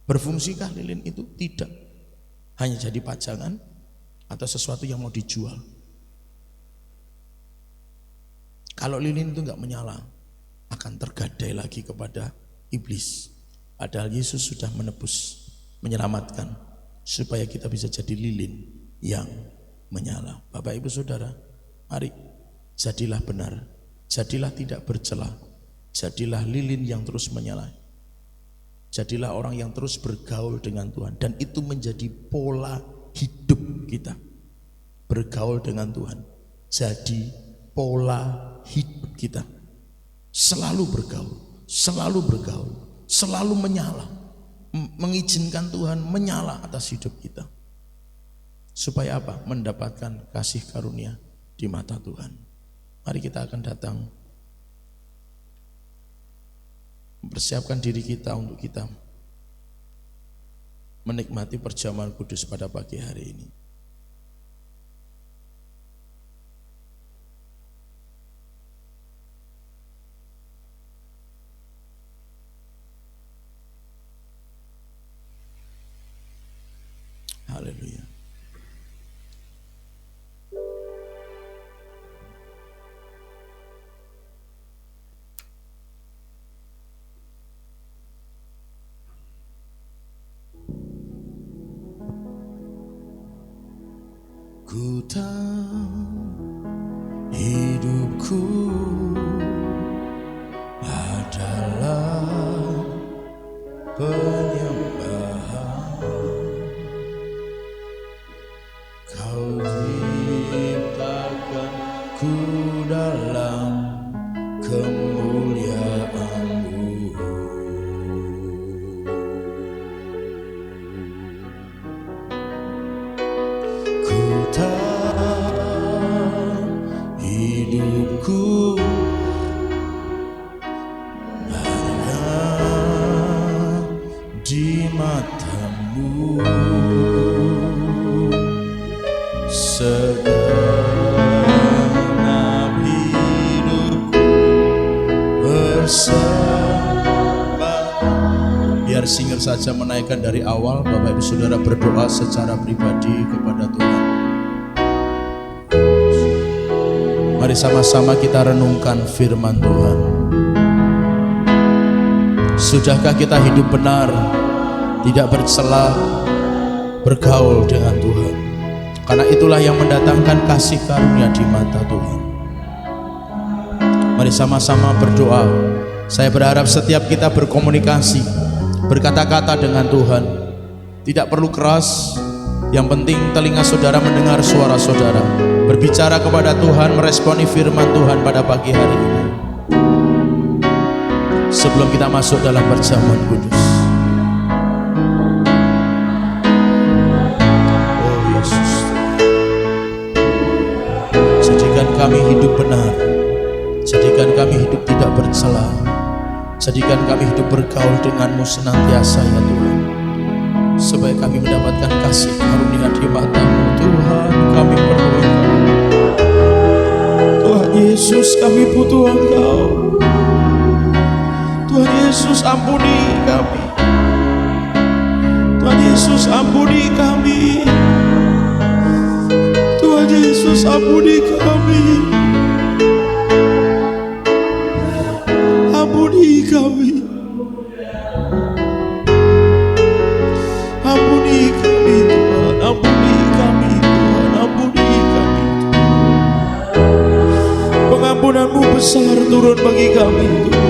Berfungsikah lilin itu? Tidak, hanya jadi pajangan atau sesuatu yang mau dijual. Kalau lilin itu enggak menyala, akan tergadai lagi kepada iblis. Padahal Yesus sudah menebus, menyelamatkan, supaya kita bisa jadi lilin yang menyala. Bapak Ibu Saudara, mari jadilah benar, jadilah tidak bercela, jadilah lilin yang terus menyala, jadilah orang yang terus bergaul dengan Tuhan, dan itu menjadi pola hidup kita. Bergaul dengan Tuhan jadi pola hidup kita, selalu bergaul, selalu menyala, mengizinkan Tuhan menyala atas hidup kita. Supaya apa? Mendapatkan kasih karunia di mata Tuhan. Mari kita akan datang, mempersiapkan diri kita untuk kita menikmati perjamuan kudus pada pagi hari ini. Haleluya. Ku tahu hidupku adalah penyembahan. Kau ciptakan ku dalam kemuliaan-Mu. Ku tahu hidupku ada di mata-Mu. Segenap hidupku bersama. Biar singer saja menaikkan dari awal. Bapak Ibu Saudara berdoa secara pribadi kepada Tuhan. Mari sama-sama kita renungkan firman Tuhan. Sudahkah kita hidup benar, tidak bercela, bergaul dengan Tuhan? Karena itulah yang mendatangkan kasih karunia di mata Tuhan. Mari sama-sama berdoa. Saya berharap setiap kita berkomunikasi, berkata-kata dengan Tuhan, tidak perlu keras. Yang penting telinga saudara mendengar suara saudara, berbicara kepada Tuhan, meresponi firman Tuhan pada pagi hari ini. Sebelum kita masuk dalam perjamuan kudus. Jadikan kami hidup benar, jadikan kami hidup tidak bercela, jadikan kami hidup bergaul dengan-Mu senantiasa ya Tuhan, supaya kami mendapatkan kasih karunia di mata-Mu. Tuhan, kami perlu Engkau. Tuhan Yesus, kami butuh Engkau. Tuhan Yesus, ampuni kami. Tuhan Yesus, ampuni kami. Tuhan Yesus, ampuni kami. Ampuni kami. Ampuni kami Tuhan. Ampuni kami Tuhan. Ampuni kami Tuhan. Pengampunan-Mu besar turun bagi kami Tuhan.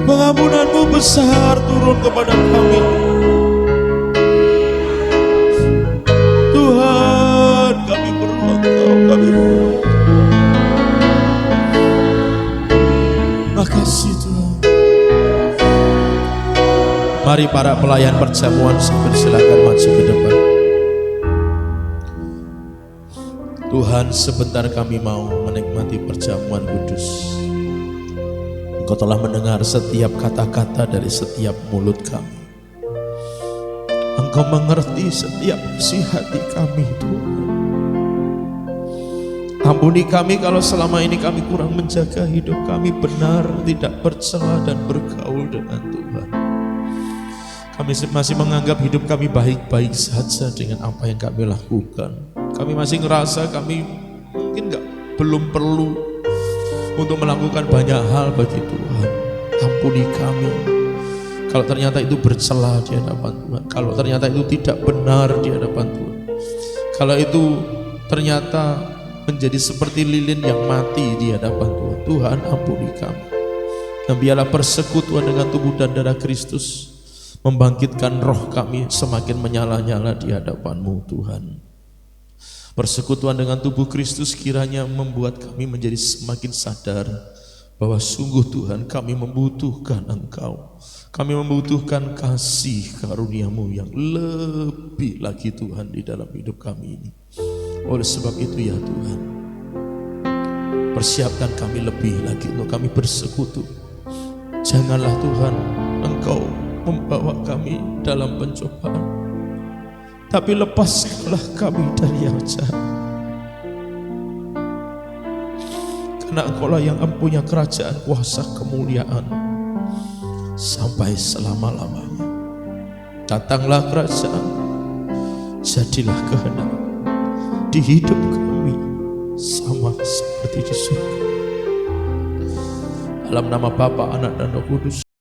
Pengampunan-Mu besar turun kepada kami Tuhan. Kami perlu Engkau, kami perlu. Makasih Tuhan. Mari para pelayan perjamuan silakan maju ke depan. Tuhan, sebentar kami mau menikmati perjamuan kudus. Engkau telah mendengar setiap kata-kata dari setiap mulut kami. Engkau mengerti setiap isi hati kami Tuhan. Ampuni kami kalau selama ini kami kurang menjaga hidup kami benar, tidak bercela dan bergaul dengan Tuhan. Kami masih menganggap hidup kami baik-baik saja dengan apa yang kami lakukan. Kami masih ngerasa kami mungkin belum perlu untuk melakukan banyak hal bagi Tuhan. Ampuni kami kalau ternyata itu bercela di hadapan Tuhan, kalau ternyata itu tidak benar di hadapan Tuhan, kalau itu ternyata menjadi seperti lilin yang mati di hadapan Tuhan. Tuhan, ampuni kami. Dan biarlah persekutuan dengan tubuh dan darah Kristus membangkitkan roh kami semakin menyala-nyala di hadapan-Mu Tuhan. Persekutuan dengan tubuh Kristus kiranya membuat kami menjadi semakin sadar bahwa sungguh Tuhan, kami membutuhkan Engkau. Kami membutuhkan kasih karunia-Mu yang lebih lagi Tuhan di dalam hidup kami ini. Oleh sebab itu ya Tuhan, persiapkan kami lebih lagi untuk kami bersekutu. Janganlah Tuhan Engkau membawa kami dalam pencobaan, tapi lepaskanlah kami dari yang jahat. Karena Engkaulah yang mempunyai kerajaan, kuasa, kemuliaan sampai selama-lamanya. Datanglah kerajaan, jadilah kehendak di hidup kami sama seperti di surga. Dalam nama Bapa, Anak dan Roh Kudus.